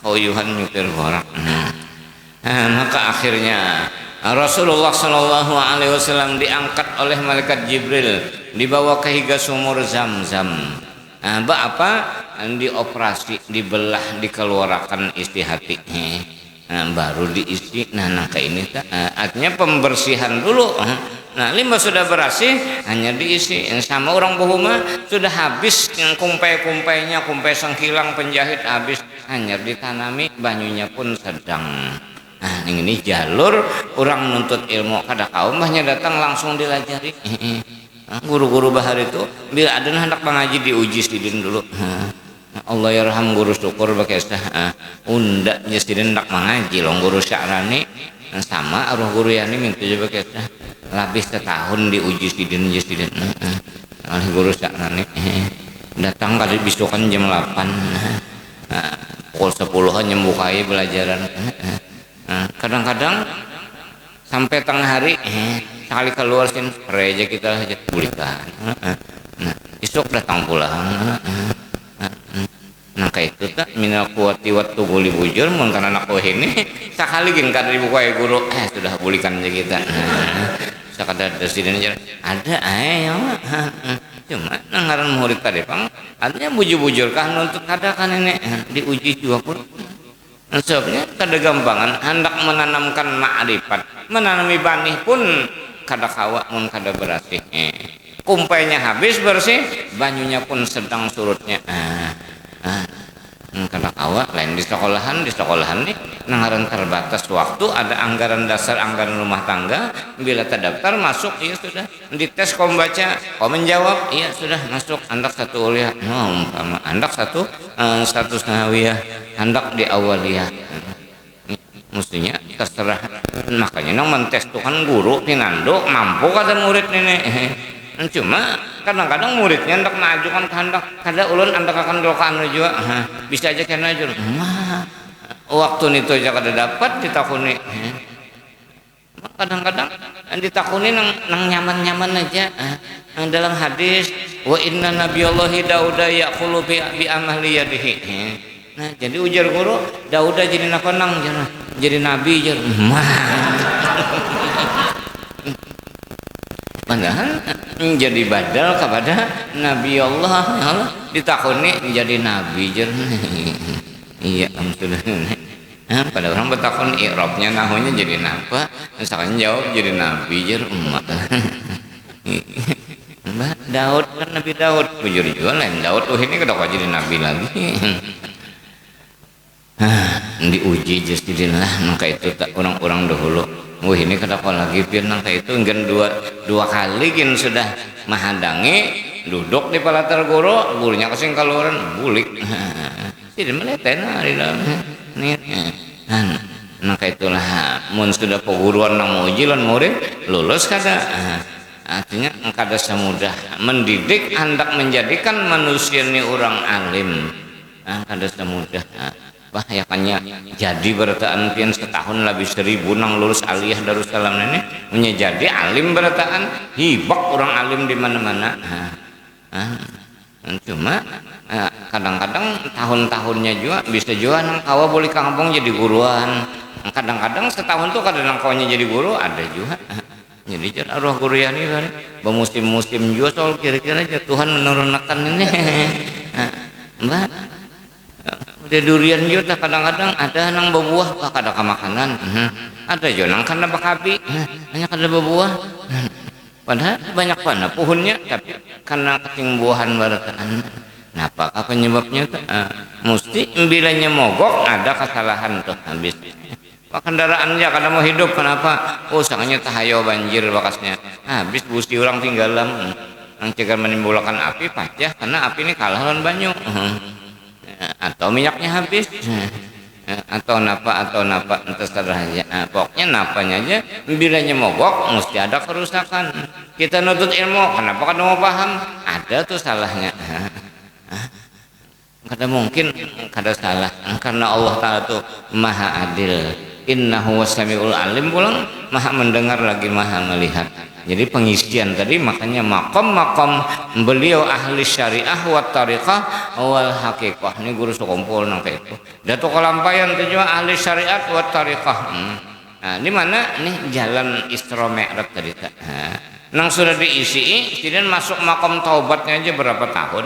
Keuyuhan nyetir borak. Maka akhirnya Rasulullah Shallallahu Alaihi Wasallam diangkat oleh malaikat Jibril, dibawa ke higa sumur Zam-Zam. Apa? Dioperasi, dibelah, dikeluarkan isi hati. Baru diisi. Nah ke ini artinya pembersihan dulu. Nah limbah sudah bersih, hanya diisi. Sama orang buhuma sudah habis yang kumpai-kumpainya, kumpai sengkilang penjahit habis, hanya ditanami, banyunya pun sedang. Nah ini jalur orang nuntut ilmu kada kaum bahnya datang langsung dilajari. Guru-guru bahar itu bila ada hendak mengaji diuji sidin dulu. Allah yarham guru syukur bakesah unda sidin hendak mengaji long guru Sya'rani sama aruh guru yani minta juga bakesah lebih setahun diuji sidin oleh guru Sya'rani datang kali bisukan jam 8 pukul 10 nyembukai belajaran. Kadang-kadang sampai tengah hari sekali keluar sin gereja kita aja bulikan. Isuk datang pulang. Nah kayak itu tak minal kuwati waktu guli bujur mungkin anak ini sekali gin kada dibuka guru sudah bulikan aja kita. Sekadar presiden ada cuma ngaran murid tadi pang artinya bujur-bujur kan untuk kada kan ini diuji juga pun. Sebabnya kada gampangan hendak menanamkan ma'rifat, menanami banih pun kada kawa mun kada bersih. Kumpainya habis bersih, banyunya pun sedang surutnya. Kada kawa lain di sekolahan nih nangaran terbatas waktu, ada anggaran dasar, anggaran rumah tangga, bila terdaftar masuk iya sudah, dites kau membaca, kau menjawab iya sudah masuk, andak satu kuliah, andak satu sanawiyah, andak di awaliyah. Mestinya terserah, makanya nang mentes tuh kan guru tinando mampu kada murid nenek. Cuma kadang-kadang muridnya hendak mengajukan kehendak kada ulun hendak akan dokaan juga bisa aja kena aja waktu itu aja kada dapat ditakuni. Kadang-kadang ditakuni nang nyaman-nyaman aja. Dalam hadis wa inna nabiyallahi Dauda yaqulu bi amali yadihi. Nah jadi ujar guru Dauda jadi apa nang jadi nabi jar. Padahal menjadi badal kepada Nabi Allah ditakuni menjadi nabi jar. Iya sudah. Pada orang bertakun i'rabnya nahunya jadi napa, misalkan jawab jadi nabi jar umat. Mbak Daud kan Nabi Daud bujur juga lain Daud ini kedok jadi nabi lagi. Diuji jadilah maka itu tak orang-orang dahulu. Ini kenapa lagi pian nangka itu enggak dua kali gin sudah menghadangi duduk di palatar guru gurunya kasing kaluran bulik tidak meleten di dalam nih nangka itulah mun sudah peguruan nang uji lan murid lulus kada artinya kada semudah mendidik hendak menjadikan manusia ini orang alim kada semudah. Bahyakannya jadi bertaan pian setahun lebih 1000 nang lulus aliyah Darussalam ini menjadi alim bertaan hibak orang alim di mana-mana. Cuma kadang-kadang tahun-tahunnya juga bisa juga nang kawa boleh kampung jadi guruan. Kadang-kadang setahun tuh kadang nang kawanya jadi guru ada juga. Jadi jadi arwah guru yani kan bermusim-musim juga soal kira-kira Tuhan menurunkan ini. Mbak udah durian juga kadang-kadang ada nang berbuah kada makanan ada juga nang kana bakapi hanya kada berbuah padahal banyak pana pohonnya tapi karena keting buahan barataan. Nah apakah penyebabnya tuh mesti bilanya mogok ada kesalahan tuh habis kendaraannya kada mau hidup kenapa usahanya tahayo banjir bakasnya habis busi orang tinggalan nang cegar menimbulkan api pacah karena api ini kalah lawan banyu. Atau minyaknya habis atau napa terserah aja pokoknya napanya aja bilanya mogok mesti ada kerusakan. Kita nutut ilmu, kenapa kada mau paham? Ada tuh salahnya. Kada mungkin kada salah, karena Allah Ta'ala tuh maha adil. Innahu wasami'ul alim, pulang maha mendengar lagi maha melihat. Jadi pengisian tadi makanya makom beliau ahli syariah wa tariqah wal haqiqah. Ini guru sekumpul nang itu. Datuk kelampayan itu juga ahli syariat wa tariqah. Nah, di mana nih jalan Isra Mi'raj tadi. Nang sudah diisi, kemudian masuk makom taubatnya aja berapa tahun.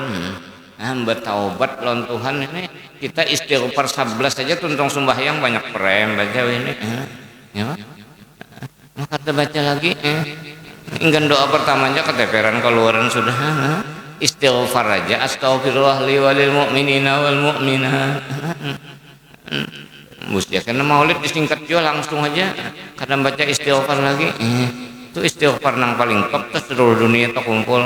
Bertaubat lawan Tuhan ini kita istighfar 11 saja tuntung sembahyang banyak prem baca ini. Ya. Maka kita baca lagi. Enggak doa pertamanya keteperan keluaran sudah. Istighfar aja astagfirullah li walil mu'minina wal mu'minat. Mesti kena maulid disingkat juga langsung aja. Kadang baca istighfar lagi. Itu istighfar nang paling top terus seluruh dunia tak kumpul.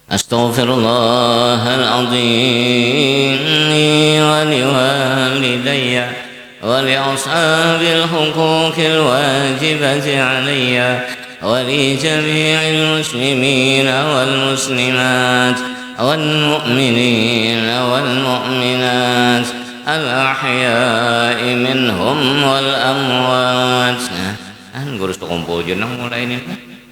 Astaghfirullahaladzim wa liwalidayya wa li'ashabil huquqil wajibati alayya wa li jami'il muslimina wal muslimat wal mu'minina wal mu'minat al-ahya'i minhum wal amwat. Guru sekumpul jenang mulai ini.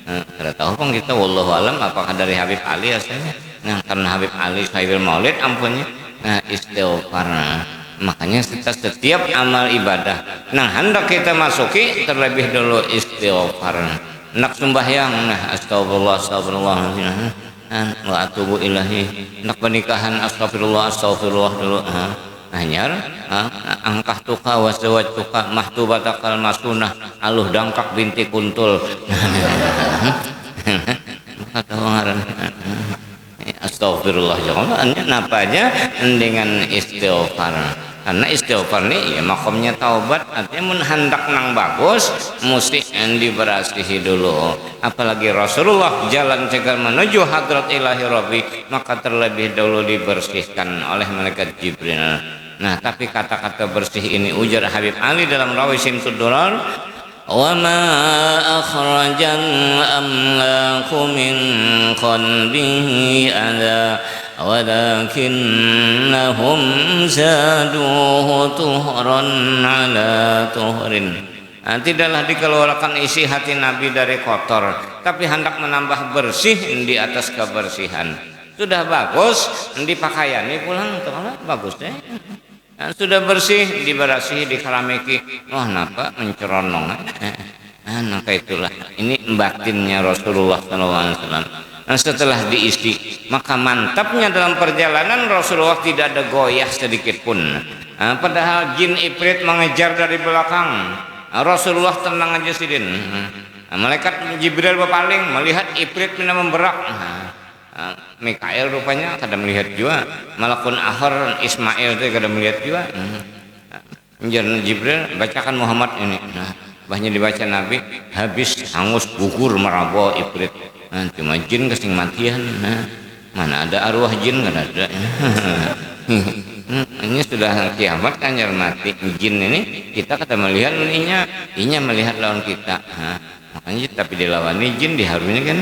Kada tahu pun kita wallahu alam apakah dari Habib Ali asalnya. Nah, karena Habib Ali sahibul maulid ampunnya. Nah, istighfar. Makanya kita setiap amal ibadah hendak kita masuki terlebih dulu istighfar. Nak sembahyang astagfirullah wa atubu ilahi. Nak pernikahan astagfirullah dulu. Anyar angkah tuka wasawat tuka mahtubatakal masunah aluh dangkak binti kuntul. Kata orang astagfirullah jangan napanya dengan istighfar. Karena istighfar ini ya makomnya taubat, artinya hendak nang bagus mesti diberasihi dulu. Apalagi Rasulullah jalan cegal menuju hadrat ilahi Rabbi, maka terlebih dahulu dibersihkan oleh malaikat Jibril. Nah, tapi kata-kata bersih ini ujar Habib Ali dalam Rawi Simtud Durar, wa ma akhrajan amlaku min qalbihi adha walakinnahum zaduhu tuhran ala tuhrin. Tidaklah dikeluarkan isi hati Nabi dari kotor, tapi hendak menambah bersih di atas kebersihan. Sudah bagus dipakaiani pulang bagus deh. Sudah bersih diberasihi dikeramiki. Wah, napa menceronong. Maka itulah ini batinnya Rasulullah SAW. Setelah diisi, maka mantapnya dalam perjalanan Rasulullah tidak ada goyah sedikit pun. Padahal jin ifrit mengejar dari belakang, Rasulullah tenang aja sidin. Malaikat Jibril berpaling melihat ifrit mina memberak. Mikael rupanya kada melihat juga, malakun akhir Ismail itu kada melihat juga. Jibril bacakan Muhammad ini. Bahnya dibaca Nabi habis hangus gugur meraba ifrit. Cuma jin kesing matian. Mana ada arwah jin kada ada. Ini sudah kiamat kan yang mati jin ini kita kada melihat inya melihat lawan kita. Makanya tapi dilawani jin diharumnya kan.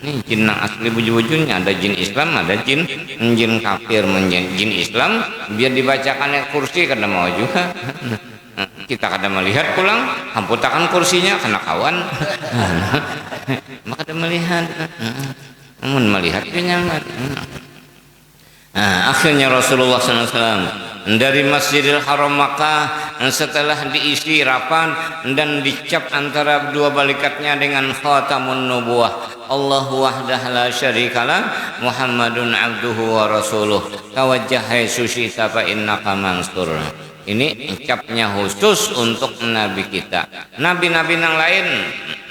Ini jin yang asli buju-bujunya ada jin Islam, ada jin kafir jin Islam biar dibacakan kursi kada mau juga. Kita kada melihat pulang hamputakan kursinya kena kawan. Maka kada melihat. Namun melihat dia nyaman. Akhirnya Rasulullah SAW dari Masjidil Haram Makkah setelah diisi rapat dan dicap antara dua balikatnya dengan khatamun nubuwah, Allahu wahdah la syarikalah Muhammadun abduhu wa rasuluh tawajjah susyita fa innaka mansur. Ini capnya khusus untuk nabi kita. Nabi-nabi yang lain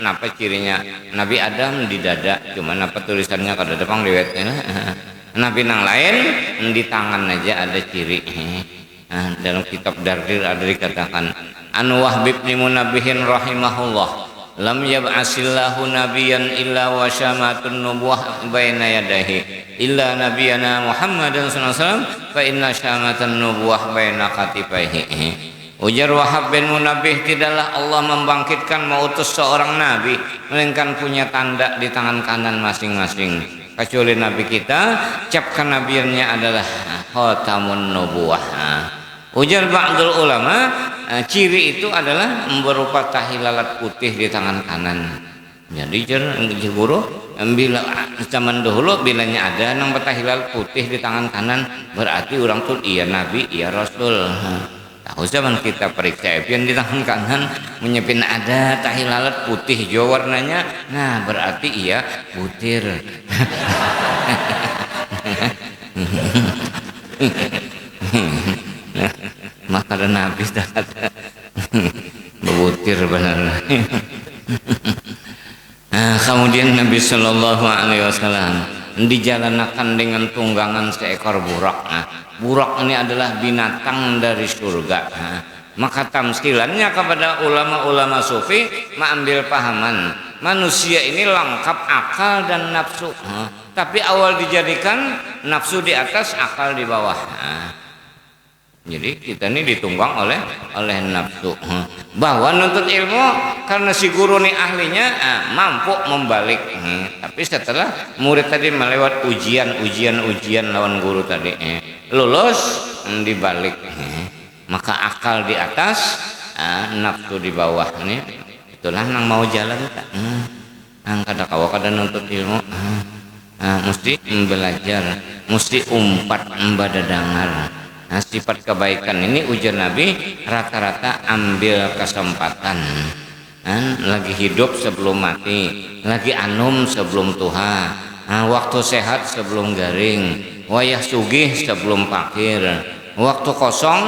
napa cirinya? Nabi Adam di dada, cuma napa tulisannya kada depang riwayatnya. Nabi yang lain di tangan aja ada ciri. Dalam kitab Dardir ada dikatakan an Wahb bin Munabbihin rahimahullah lam yab'asillahu nabiyyan illa wa syamatun nubuwah baina yadayhi illa nabiyana Muhammadan sallallahu alaihi wasallam fa inna syamatan nubuwah baina katifaihi. Ujar Wahab bin Munabbih, tidaklah Allah membangkitkan mengutus seorang nabi melainkan punya tanda di tangan kanan masing-masing, kecuali nabi kita cap kenabiannya adalah khatamun nubuwah. Ujar ba'dul ulama, ciri itu adalah berupa tahi lalat putih di tangan kanan. Jadi guru bila zaman dahulu bilanya ada nang tahi lalat putih di tangan kanan, berarti orang tuh iya nabi, iya rasul. Tahu zaman kita periksa epian di tangan kanan menyepin ada tahi lalat putih hijau warnanya, nah berarti iya butir. Maka ada nabi ada butir benar. Nah, kemudian Nabi Shallallahu Alaihi Wasallam dijalankan dengan tunggangan seekor burak. Nah, burak ini adalah binatang dari surga. Nah, maka tamsilannya kepada ulama-ulama sufi mengambil pahaman manusia ini lengkap akal dan nafsu. Nah, tapi awal dijadikan nafsu di atas, akal di bawah. Nah, jadi kita ini ditunggang oleh nafsu. Bahwa nuntut ilmu karena si guru nih ahlinya mampu membalik. Tapi setelah murid tadi melewat ujian lawan guru tadi lulus dibalik. Maka akal di atas, nafsu di bawah. Nih itulah nang mau jalan tak. Nang kada nuntut ilmu. Mesti belajar, mesti umpat mbadadangar. Nah, sifat kebaikan ini ujar Nabi rata-rata ambil kesempatan. Lagi hidup sebelum mati, lagi anum sebelum tuha, waktu sehat sebelum garing, wayah sugih sebelum fakir, waktu kosong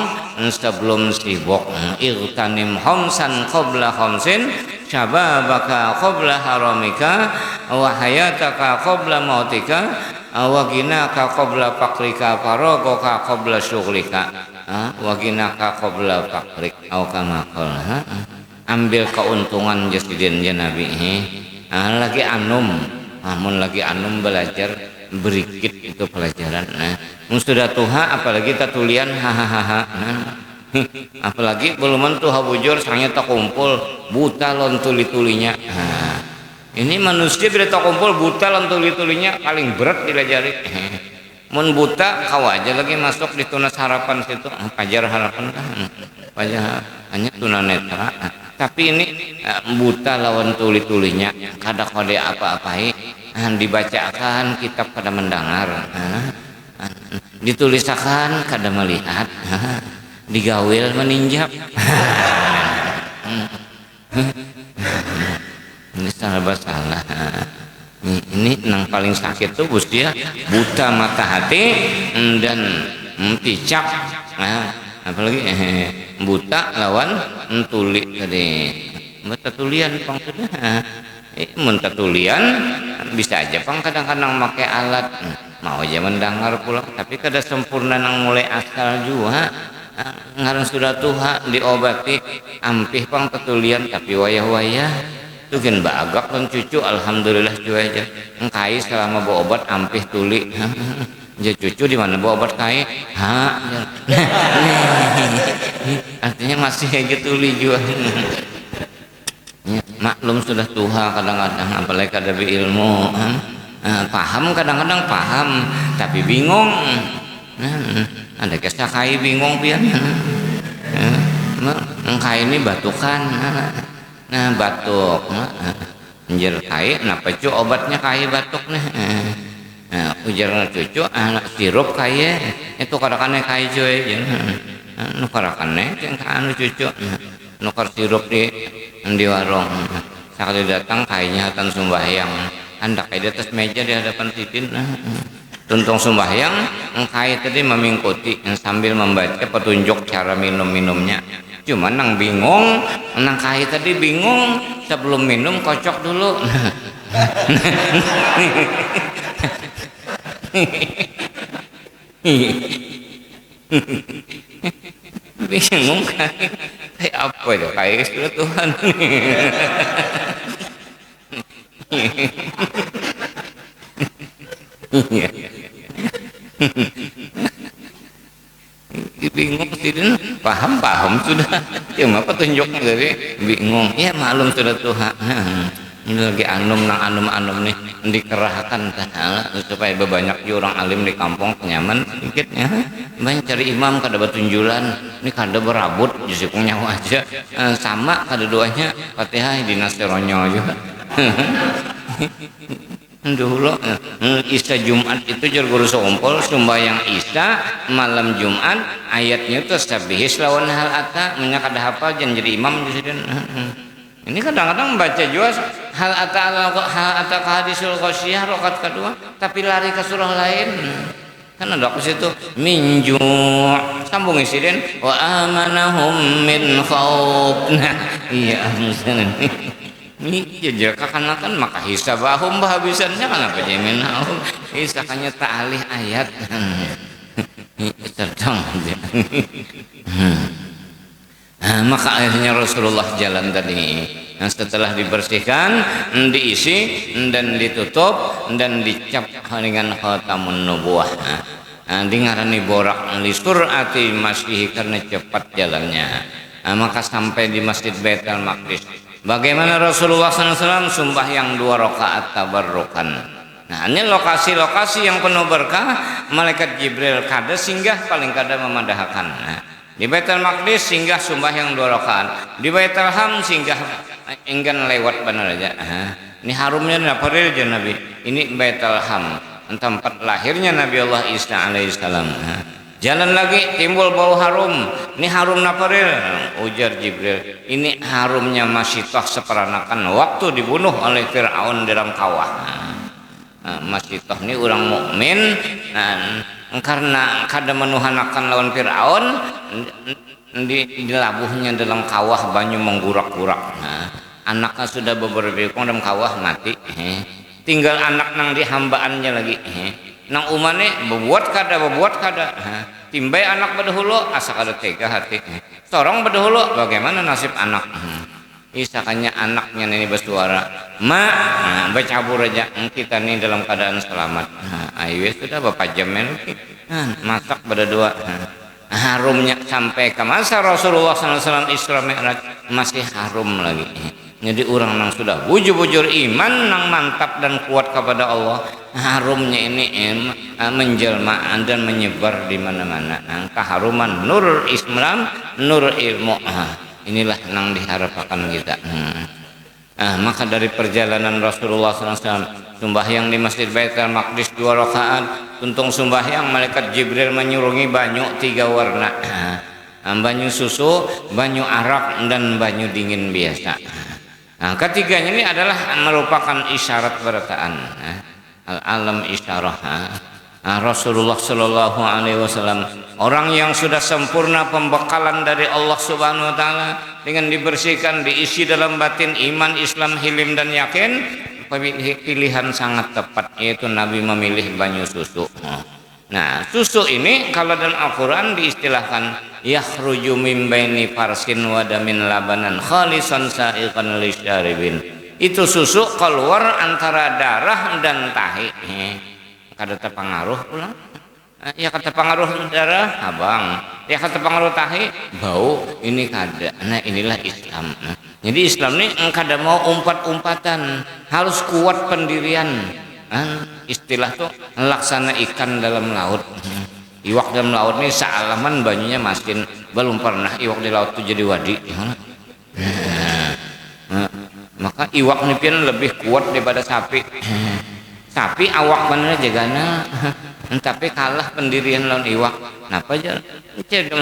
sebelum sibuk. Irtanim khamsan qabla khamsin, syababaka qabla haramika, wa hayataka qabla mautika, waginaka qabla fakrika, farogoka qabla syughlika, waginaka qabla fakrik, au kama qala. Ambil keuntungan jasidin ya Nabi. Lagi anum, namun lagi anum belajar berikit itu pelajaran. Sudah tuha apalagi tatulian hahaha. Apalagi belum tuha bujur sangnya tak kumpul buta lon tuli-tulinya. Ini manusia bila tak kumpul buta lan tuli-tulinya paling berat dilajari. Mun buta kau aja lagi masuk di tunas harapan situ, pajar harapan kan. Pajar hanya tunanetra. Tapi ini buta lawan tuli-tulinya, kada kode apa-apai. Dibacakan kitab kada mendengar. Ditulisakan kada melihat. Digawil meninjak. Ini salah. Ini nang paling sakit tuh bos dia buta mata hati dan picak. Apalagi buta lawan tuli tadi. Buta tulian pang sudah. Muntah tulian bisa aja pang kadang-kadang pakai alat. Mau aja mendengar pula tapi kada sempurna nang mulai asal juga. Ngarang sudah tuha diobati ampih pang tetulian tapi wayah-wayah. Itu kan bagak dan cucu alhamdulillah juga aja kai selama bawa obat ampih tuli. Ya cucu di mana bawa obat kai artinya masih aja tuli juga. Maklum sudah tuha kadang-kadang apalagi kada ilmu paham kadang-kadang paham tapi bingung. Ada kisah kai bingung pian kai ini batukan. Nah batuk, anjir kai, napa cu obatnya kai batuk nih? Ujar cucu, sirup kai, itu karakannya kai cuy, nukarakannya yang anu cucu, nukar sirup di warung. Sekali datang kainya hatan sembahyang, anda kai di atas meja di hadapan titin, tuntung sembahyang, kai tadi memingkuti sambil membaca petunjuk cara minumnya. Cuma nang bingung, nang kai tadi bingung sebelum minum kocok dulu. Bingung kai, apa itu kai sudah Tuhan. bingung sidin paham sudah cuma petunjuk dari bingung ya maklum sudah Tuhan ini lagi anum nih dikerahkan supaya banyak orang alim di kampung nyaman sedikitnya banyak cari imam kada bertunjulan ini kada berabut justru nyawa aja sama kada duanya Fatihah dinaseronyo juga dulu Isya Jumat itu jur guru sompol sembahyang Isya malam Jumat ayatnya itu sabihis lawan hal ata menyak ada hafal jangan jadi imam ini kadang-kadang baca juga hal ata hadisul qasiyah rakaat kedua tapi lari ke surah lain kan ada ke situ minju sambung isiden wa amanahum min khauf nah iya misalnya ini jajar kakanakan maka hisabahum bahabisannya kenapa jamin ahum hisakannya ta'alih ayat tertang maka akhirnya Rasulullah jalan tadi setelah dibersihkan diisi dan ditutup dan dicap dengan khatamun nubuwah dengarani borak li sur'ati masih karena cepat jalannya maka sampai di Masjid Baitul Maqdis. Bagaimana Rasulullah SAW sembahyang 2 rakaat tabarrukan. Nah ini lokasi-lokasi yang penuh berkah. Malaikat Jibril kada singgah paling kada memadahkan. Nah, di Baitul Maqdis singgah sembahyang 2 rakaat. Di Baitul Ham singgah enggan lewat benar aja. Ini harumnya naparil aja Nabi. Ini Baitul Ham tempat lahirnya Nabi Allah Isa alaihissalam. Jalan lagi timbul bau harum. Ini harum naparil ujar Jibril. Ini harumnya Masitah seperanakan waktu dibunuh oleh Fir'aun dalam kawah. Masitah ini orang mukmin karena kada menuhanakan lawan Fir'aun dilabuhnya dalam kawah banyu menggurak-gurak. Anaknya sudah beberapa dalam kawah mati. Tinggal anak nang dihambaannya lagi. Nang umane berbuat kada timbai anak berdahulu asa kada tega hati sorong berdahulu bagaimana nasib anak isakannya anaknya ini bersuara bercabur aja kita nih dalam keadaan selamat ayo sudah bapak jamin masak berdua harumnya sampai ke masa Rasulullah SAW Isra Mi'raj masih harum lagi. Jadi orang yang sudah bujur-bujur iman nang mantap dan kuat kepada Allah harumnya ini menjelma dan menyebar di mana-mana keharuman nur Islam nur ilmu inilah yang diharapkan kita maka dari perjalanan Rasulullah SAW sembahyang di Masjid Baitul Maqdis 2 rakaat tuntung sembahyang malaikat Jibril menyurungi banyu 3 warna banyu susu banyu arak dan banyu dingin biasa. Ketiganya ini adalah merupakan isyarat berataan alam isyarah Rasulullah Shallallahu Alaihi Wasallam orang yang sudah sempurna pembekalan dari Allah Subhanahu Wa Taala dengan dibersihkan diisi dalam batin iman Islam hilim dan yakin pilihan sangat tepat yaitu Nabi memilih banyu susu. Nah susu ini kalau dalam Al-Quran diistilahkan yakhruju min baini farsin wa damin labanan khalisan sa'iqan lisyaribin. Itu susu keluar antara darah dan tahi. Kada terpengaruh ulang. Ya kata pengaruh darah abang. Ya kata pengaruh tahi bau ini kada. Nah inilah Islam. Jadi Islam ini kada mau umpat-umpatan, harus kuat pendirian. Istilah tuh laksana ikan dalam laut. Iwak dalam laut ini sealaman banyunya masin belum pernah iwak di laut itu jadi wadi. Maka iwak ini pian lebih kuat daripada sapi. Sapi awak bener jagana, tapi kalah pendirian lawan iwak. Napa aja?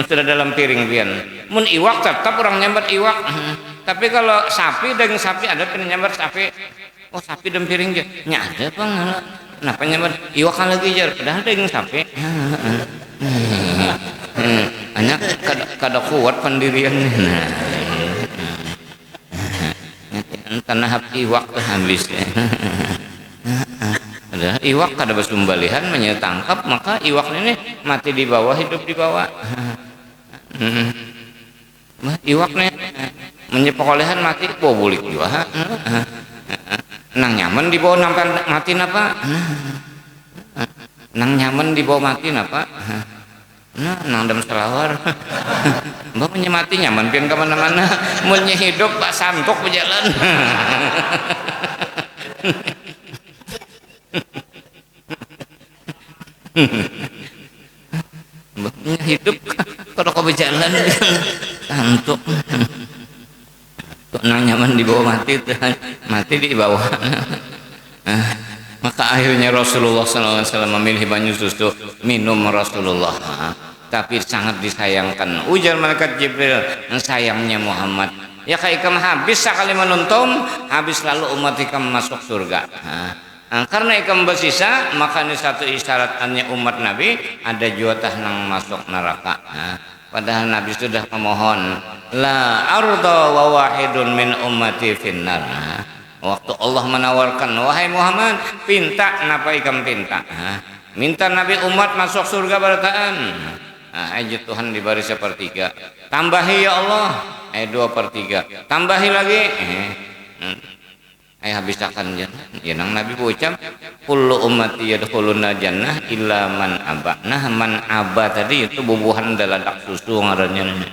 Sudah dalam piring pian. Mun iwak tetap orang nyambat iwak. Tapi kalau sapi daging sapi ada pian nyambat sapi. Oh sapi dalam piring aja. Nya ada bang. Kenapa nyambat iwak lagi jar? Padahal daging sapi. Hanya kada kuat pendiriannya. Tanah hati iwak habis. Ada iwak kada bersembalihan menyetangkap maka iwak ini mati di bawah hidup di bawah. Iwak ini menyepokolehan mati bobulik juga. Nang nyaman di bawah nampak mati napa? Nang nyaman di bawah mati napa? Nah, nang dem selawar. Mbak punya mati nyaman pian kemana-mana. Munnya hidup pak santok berjalan. Mbak punya hidup kalau kau berjalan santok. Kok nang nyaman di bawah mati di bawah. Maka akhirnya Rasulullah SAW memilih banyu susu minum Rasulullah. Tapi sangat disayangkan. Ujar malaikat Jibril, sayangnya Muhammad. Ya kaikam habis sekali menuntum, habis lalu umat ikam masuk surga. Karena ikam bersisa, maka ini satu isyaratnya umat Nabi ada juatah nang masuk neraka. Padahal Nabi sudah memohon, la arda wa wahidun min ummati finnar. Waktu Allah menawarkan, wahai Muhammad, pinta, napa ikam pinta? Minta Nabi umat masuk surga barataan. Aja Tuhan diberi sepertiga. Tambahi ya Allah, 2/3. Tambahi lagi, habiskan jannah. Ya nang Nabi ucap, kullu ummati yadkhuluna jannah illa man aba. Nah, man aba tadi itu bubuhan daladak susu ngarannya.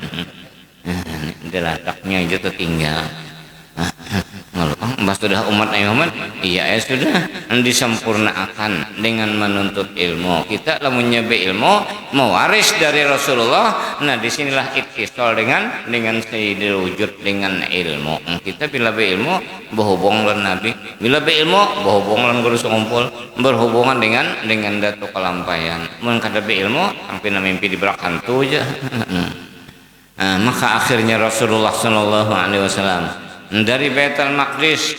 Daladaknya aja tertinggal. Mbak sudah umat Muhammad, iya sudah disempurnakan dengan menuntut ilmu. Kita lamunnya be ilmu mewaris dari Rasulullah. Nah disinilah ittisal dengan sayyidil wujud dengan ilmu. Kita bila be ilmu berhubung dengan Nabi, bila be ilmu berhubung dengan guru ngumpul, berhubungan dengan datu kelampaian. Mun kada be ilmu sampai mimpi di berak hantu aja. Maka akhirnya Rasulullah Shallallahu Alaihi Wasallam dari Baitul Maqdis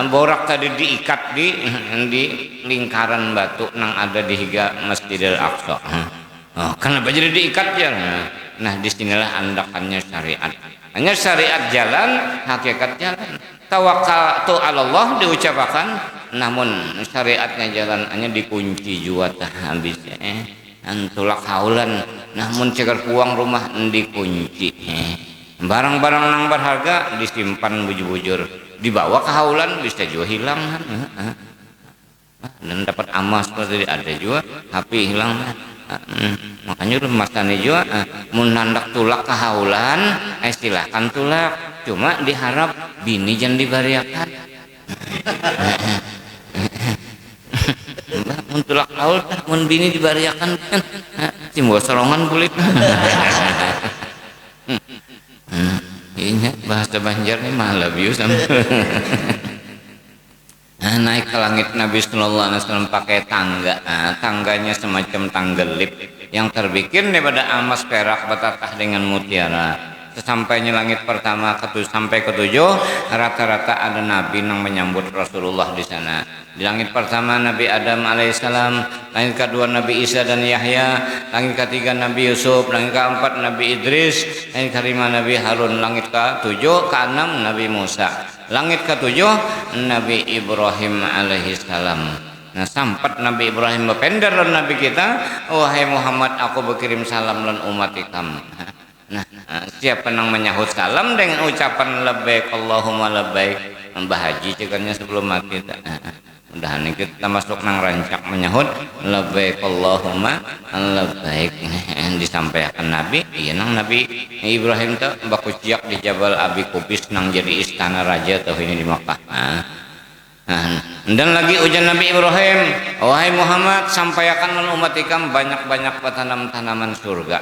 borak tadi diikat di lingkaran batu nang ada di higa Masjidil Aqsa. Kenapa jadi diikat ya? Nah disinilah andakannya syariat. Hanya syariat jalan, hakikat jalan. Tawakkaltu 'ala Allah diucapkan, namun syariatnya jalan hanya dikunci juata habisnya. Antulak haulan, namun cegar puang rumah dikunci. Barang-barang nang berharga disimpan bujur-bujur, dibawa ke haulan bisa juga hilang. Dan dapat emas tadi ada juga, HP hilang. Makanya masane juga mun nandak tulak ke haulan, silahkan tulak. Cuma diharap bini jangan dibariakan. Mun tulak haul, mun bini dibariakan kan simbol sorongan kulit. Ingat bahasa Banjar nih malah bius naik ke langit Nabi Sallallahu Alaihi Wasallam pakai tangga. Tangganya semacam tanggelip yang terbikin daripada emas, perak, batatah dengan mutiara. Sesampainya langit pertama sampai ketujuh, rata-rata ada Nabi yang menyambut Rasulullah di sana. Di langit pertama Nabi Adam alaihissalam, langit kedua Nabi Isa dan Yahya, langit ketiga Nabi Yusuf, langit keempat Nabi Idris, langit kelima Nabi Harun, langit ketujuh, keenam Nabi Musa, langit ketujuh Nabi Ibrahim alaihissalam. Nah sampat Nabi Ibrahim berpender dan Nabi kita, wahai Muhammad, aku berkirim salam dan umat ikam. Nah, siapa yang menyahut salam dengan ucapan labbaik Allahumma labbaik, bahaji cekannya sebelum mati. Mudahan kita masuk nang rancak menyahut labbaik Allahumma labbaik. Disampaikan Nabi, iya nang Nabi Ibrahim tuh baku ciak di Jabal Abi Kubis nang jadi istana raja tuh ini di Makkah. Dan lagi ujian Nabi Ibrahim, wahai Muhammad, sampaikan umat ikam banyak-banyak tanaman surga.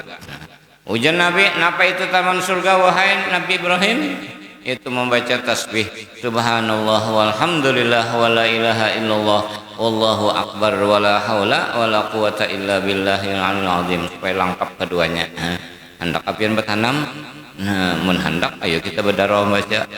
Ujian Nabi, napa itu taman surga wahai Nabi Ibrahim? Itu membaca tasbih subhanallah walhamdulillah wala ilaha illallah wallahu akbar wala haula wala quwata illa billahil aliyil azim. Supaya lengkap keduanya. Hendak apian bertanam, mun hendak ayo kita berdarah baca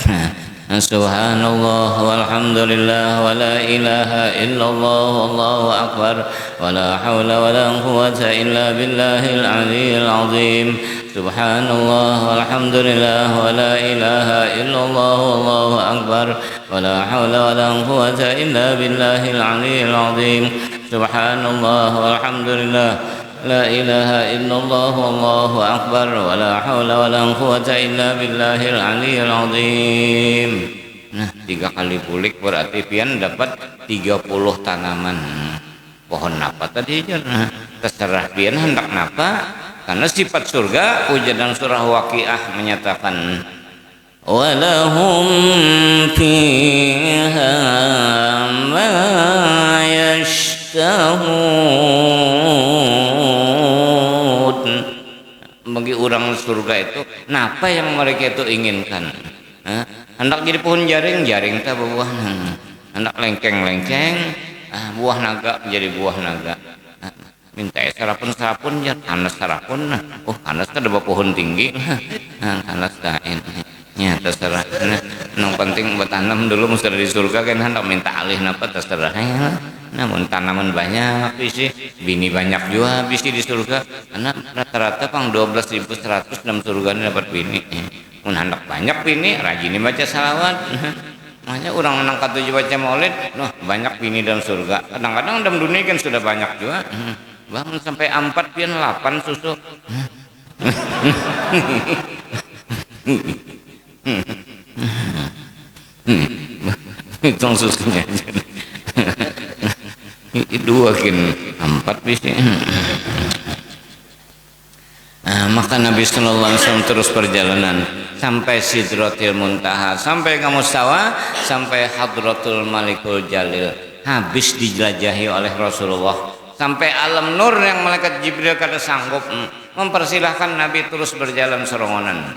subhanallah walhamdulillah wala ilaha illallah wallahu akbar wala haula wala quwwata illa billahil aliyil azim. Subhanallah walhamdulillah wala ilaha illallah wallahu akbar wala haula wala quwwata illa billahil aliyil azim. Subhanallah walhamdulillah la ilaha illallah wallahu akbar wala haula wala quwwata illa billahil aliyil azim. Nah 3 kali pulik berarti pian dapat 30 tanaman. Pohon apa tadi? Terserah pian hendak napa. karena sifat surga. Ujar surah Waqiah menyatakan walahum fiha ma yashtahun. Bagi orang surga itu napa yang mereka itu inginkan. Hendak jadi pohon jaring, jaring tak buah. Hendak lengkeng, buah naga menjadi buah naga. Minta sarapun ya panas sarapun. Oh panas kan ada pohon tinggi. Panas kain. Ya terserah. Yang penting buat tanam dulu mesti di surga kan hendak minta alih napa terserah. Namun tanaman banyak bisi, bini banyak juga bisi di surga. Karena rata-rata pang 12.100 dalam surga ini dapat bini. Mun hendak banyak bini, rajin baca salawat. Makanya orang menang katujuh baca maulid, banyak bini dalam surga. Kadang-kadang dalam dunia kan sudah banyak juga. Bangun sampai 4 pian 8 susu. Hitung susunya aja. Dua kin 4 bisa. Maka Nabi Sallallahu Alaihi Wasallam terus perjalanan sampai Sidratil Muntaha, sampai ke Mustawa, sampai Hadratul Malikul Jalil. Habis dijelajahi oleh Rasulullah sampai alam nur yang malaikat Jibril kada sanggup mempersilahkan Nabi terus berjalan serongonan.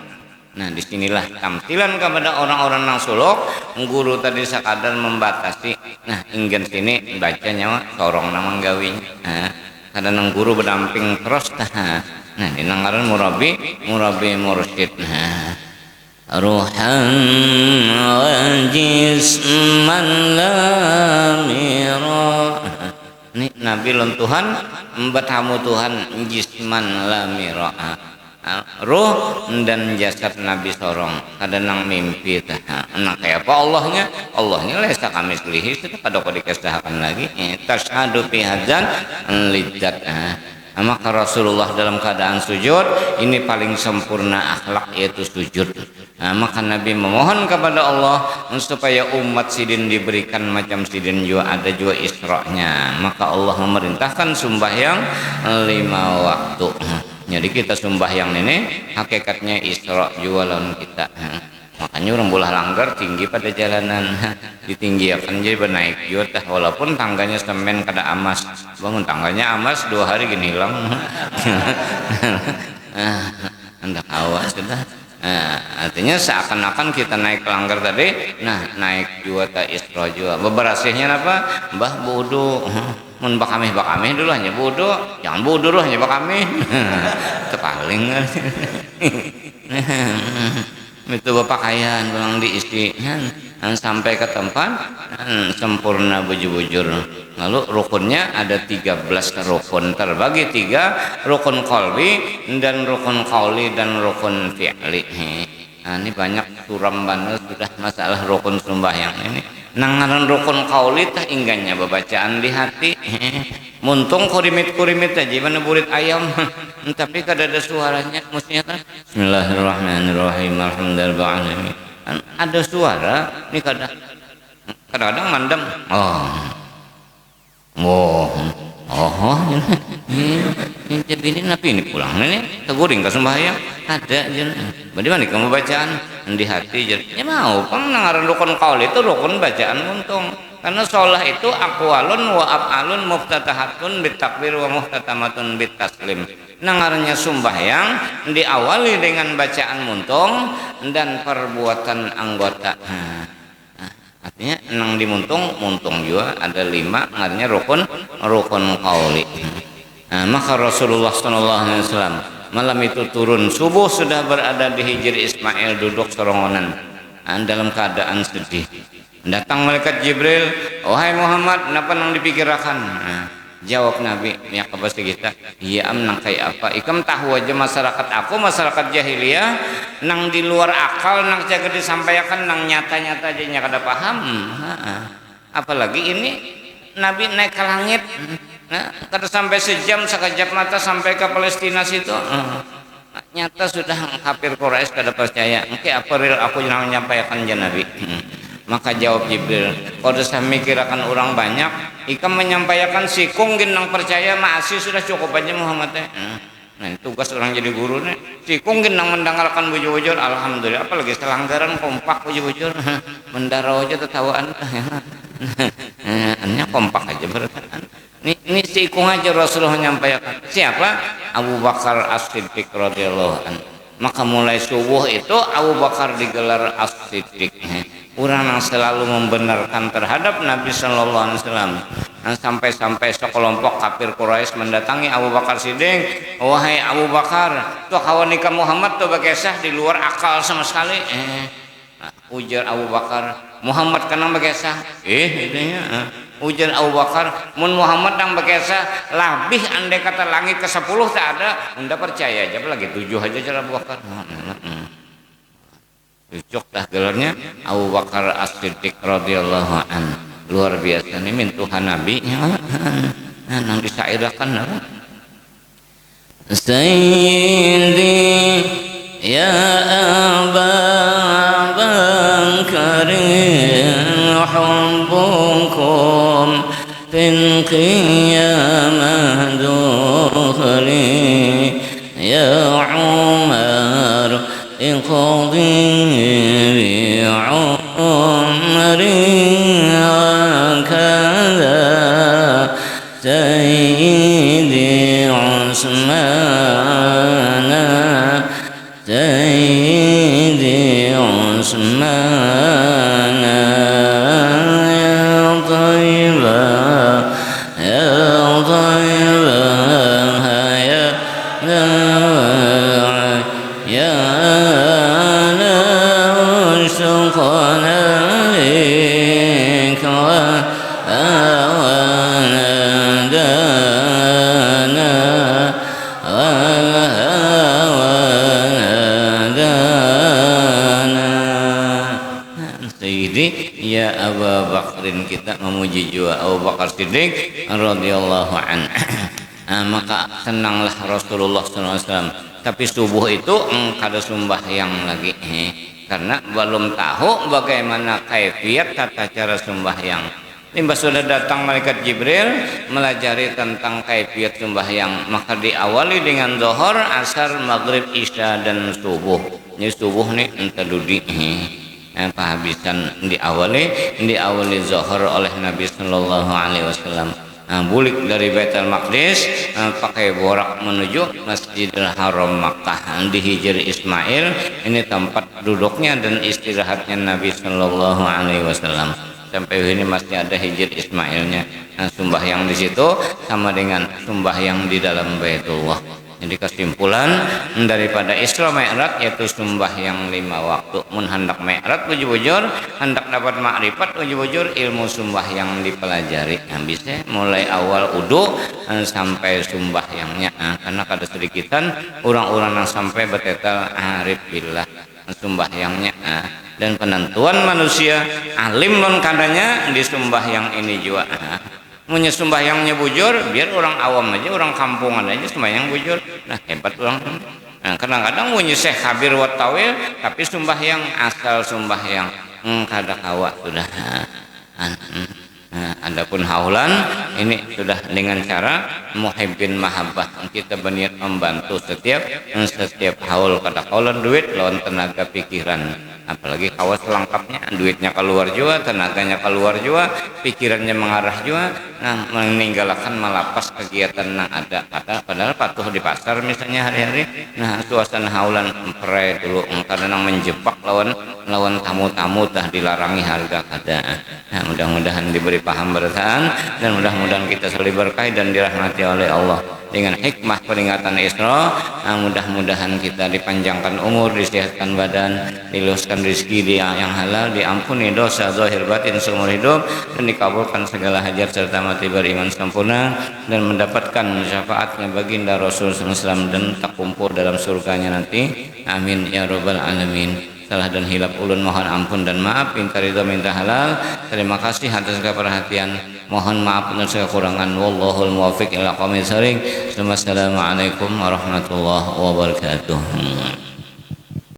Nah disinilah tampilan kepada orang-orang yang suluk. Guru tadi sekadar membatasi. Nah ingin sini baca nyawa sorong nama gawi. Ada nang guru berdamping terus. Nah ini nangaran murabi mursyid. Ruhan wa jisman lamira. Ini Nabi lon Tuhan bertamu Tuhan jisman lamira. Ruh dan jasad Nabi sorong kadang nang mimpi nah kayak apa Allahnya lesa kami selihi sudah kada kau dikesahkan lagi tashhadu fi hadzan lidzat. Maka Rasulullah dalam keadaan sujud ini paling sempurna akhlak yaitu sujud. Maka Nabi memohon kepada Allah supaya umat sidin diberikan macam sidin juga ada juga isra-nya. Maka Allah memerintahkan sembahyang 5 waktu. Jadi kita sembahyang ini hakikatnya isra jualan kita. Makanya orang bolah langgar tinggi pada jalanan ditinggiakan jadi bernaik juga walaupun tangganya semen kada amas. Bangun tangganya amas 2 hari gini hilang. Hendak awas sudah. Artinya seakan-akan kita naik langgar tadi, naik juga tak isra juga. Beberasihnya apa? Mbah bodoh. Mun bakamih dulu hanya bodoh, jangan bodoh dulu hanya bakamih. Terpaling kan. Itu berpakaian pulang diisi sampai ke tempat sempurna bujur-bujur. Lalu rukunnya ada 13 rukun terbagi 3, rukun qalbi dan rukun qauli dan rukun fi'li. Ini banyak suram banget sudah masalah rukun sembahyang ini. Nangaran rukun qauli tah ingganya bacaan di hati. Muntung kurimit aja mana burit ayam. Tapi kada ada suaranya mestinya kan Bismillahirrahmanirrahim alhamdulillahirabbil alamin. Ada suara ini kadang-kadang mandem. Jadi ini napi ini pulang ini teguring ke sembahyang ada aja. Bagaimana kamu bacaan di hati jadi ya mau kan nangaran rukun qaul itu rukun bacaan untung karena sholah itu aqwalun wa af'alun muftatahatun bitakbir wa muhtatamatun bitaslim. Nangarannya sembahyang diawali dengan bacaan muntung dan perbuatan anggota. Artinya nang dimuntung juga ada 5 artinya rukun qauli. Maka Rasulullah SAW malam itu turun subuh sudah berada di Hijr Ismail duduk serongonan dalam keadaan sedih. Datang malaikat Jibril, wahai Muhammad, kenapa nang dipikirkan? Jawab Nabi, ya pasti kita, iya nang kayak apa? Ikam tahu aja masyarakat aku, masyarakat jahiliyah, nang di luar akal, nang jaga disampaikan, nang nyata-nyata aja nya kada paham. Apalagi ini Nabi naik ke langit, kada sampai sejam sekejap mata sampai ke Palestina situ. Nyata sudah kafir Quraisy kada percaya. Mungkin apa real aku yang menyampaikan aja Nabi. Maka jawab Jibril, kalau saya mikirkan orang banyak, ikam menyampaikan sikung genang percaya masih sudah cukup aja Muhammad. Nah, tugas orang jadi guru nih. Cikung genang mendengarkan bujur-bujur, alhamdulillah. Apalagi selanggaran kompak bujur-bujur, mendaro aja tertawaan. Hanya kompak aja berarti. Ini cikung aja Rasulullah menyampaikan. Siapa? Abu Bakar As-Siddiq radhiyallahu anhu. Maka mulai subuh itu Abu Bakar digelar As-Siddiq. Orang yang selalu membenarkan terhadap Nabi Sallallahu Alaihi Wasallam. Sampai-sampai sekelompok kafir Quraisy mendatangi Abu Bakar Siddiq. Wahai Abu Bakar, tuh kawan nikah Muhammad tuh bakesah di luar akal sama sekali. Ujar Abu Bakar, Muhammad kenang bakesah. Itunya. Ujar Abu Bakar, mun Muhammad yang bakesah labih andai kata langit ke-10 tak ada, anda percaya aja lagi 7 aja cara Abu Bakar. Cocok dah gelarnya Abu Bakar As-Siddiq radhiyallahu anhu. Luar biasa nih min Tuhan Nabi nang disairakan apa? Sayyidi ya Aba Bakar hubbukum fil qiyamah dukhli ya Umar iqdi Sayyidi Utsman Sayyidi Utsman ya Thayyibah ya Thayyibah ya la syuqana ya Abu Bakrin, kita memuji juga Abu Bakar Siddiq radhiyallahu anhu. Maka senanglah Rasulullah SAW. Tapi subuh itu kada sembahyang lagi karena belum tahu bagaimana kaifiat tata cara sembahyang. Limbah sudah datang malaikat Jibril melajari tentang kaifiat sembahyang, maka diawali dengan zuhur, asar, maghrib, isya dan subuh. Ini subuh nih entah dudi penghabisan diawali zuhur oleh Nabi Sallallahu Alaihi Wasallam. Bulik dari Baitul Maqdis pakai borak menuju Masjidil Haram Makkah di Hijr Ismail. Ini tempat duduknya dan istirahatnya Nabi Sallallahu Alaihi Wasallam. Sampai ini masih ada Hijr Ismailnya. Sembahyang di situ sama dengan sembahyang di dalam Baitullah. Jadi kesimpulan daripada Isra Mi'raj yaitu sembahyang 5 waktu. Mun hendak Mi'raj bujur-bujur, hendak dapat makrifat bujur-bujur, ilmu sembahyang dipelajari. Bisa mulai awal wudu sampai sembahyangnya. Karena kada sedikitan orang-orang yang sampai betetal arif billah sembahyangnya. Dan penentuan manusia alim non kadanya di sembahyang ini juga. Punya sembahyangnya bujur, biar orang awam aja, orang kampungan aja sembahyang bujur. Nah hebat orang. Nah, kadang-kadang punya Syekh Kabir wa Tawil, tapi sembahyang asal sembahyang kada kawa sudah. Adapun haulan ini sudah dengan cara muhibbin mahabbah, kita berniat membantu setiap haul. Kada kaulan duit lawan tenaga pikiran. Apalagi kawas lengkapnya, duitnya keluar juga, tenaganya keluar juga, pikirannya mengarah juga. Nah, meninggalkan malapas kegiatan yang ada. Padahal patuh di pasar misalnya hari-hari. Nah, suasana haulan perai dulu, kadang menjebak lawan tamu-tamu tah dilarangi harga kada. Nah, mudah-mudahan diberi paham bersamaan dan mudah-mudahan kita selalu berkah dan dirahmati oleh Allah. Dengan hikmah peringatan Isra, mudah-mudahan kita dipanjangkan umur, disehatkan badan, diluaskan rezeki yang halal, diampuni dosa zahir batin seumur hidup, dan dikabulkan segala hajat serta mati beriman sempurna, dan mendapatkan syafaatnya baginda Rasul SAW dan tak kumpul dalam surganya nanti. Amin ya rabbal alamin. Salah dan hilaf ulun mohon ampun dan maaf, minta ridha minta halal. Terima kasih atas keperhatian, mohon maaf dan segala kekurangan. Wallahul muwaffiq ila aqwamit thoriq. Assalamualaikum warahmatullahi wabarakatuh.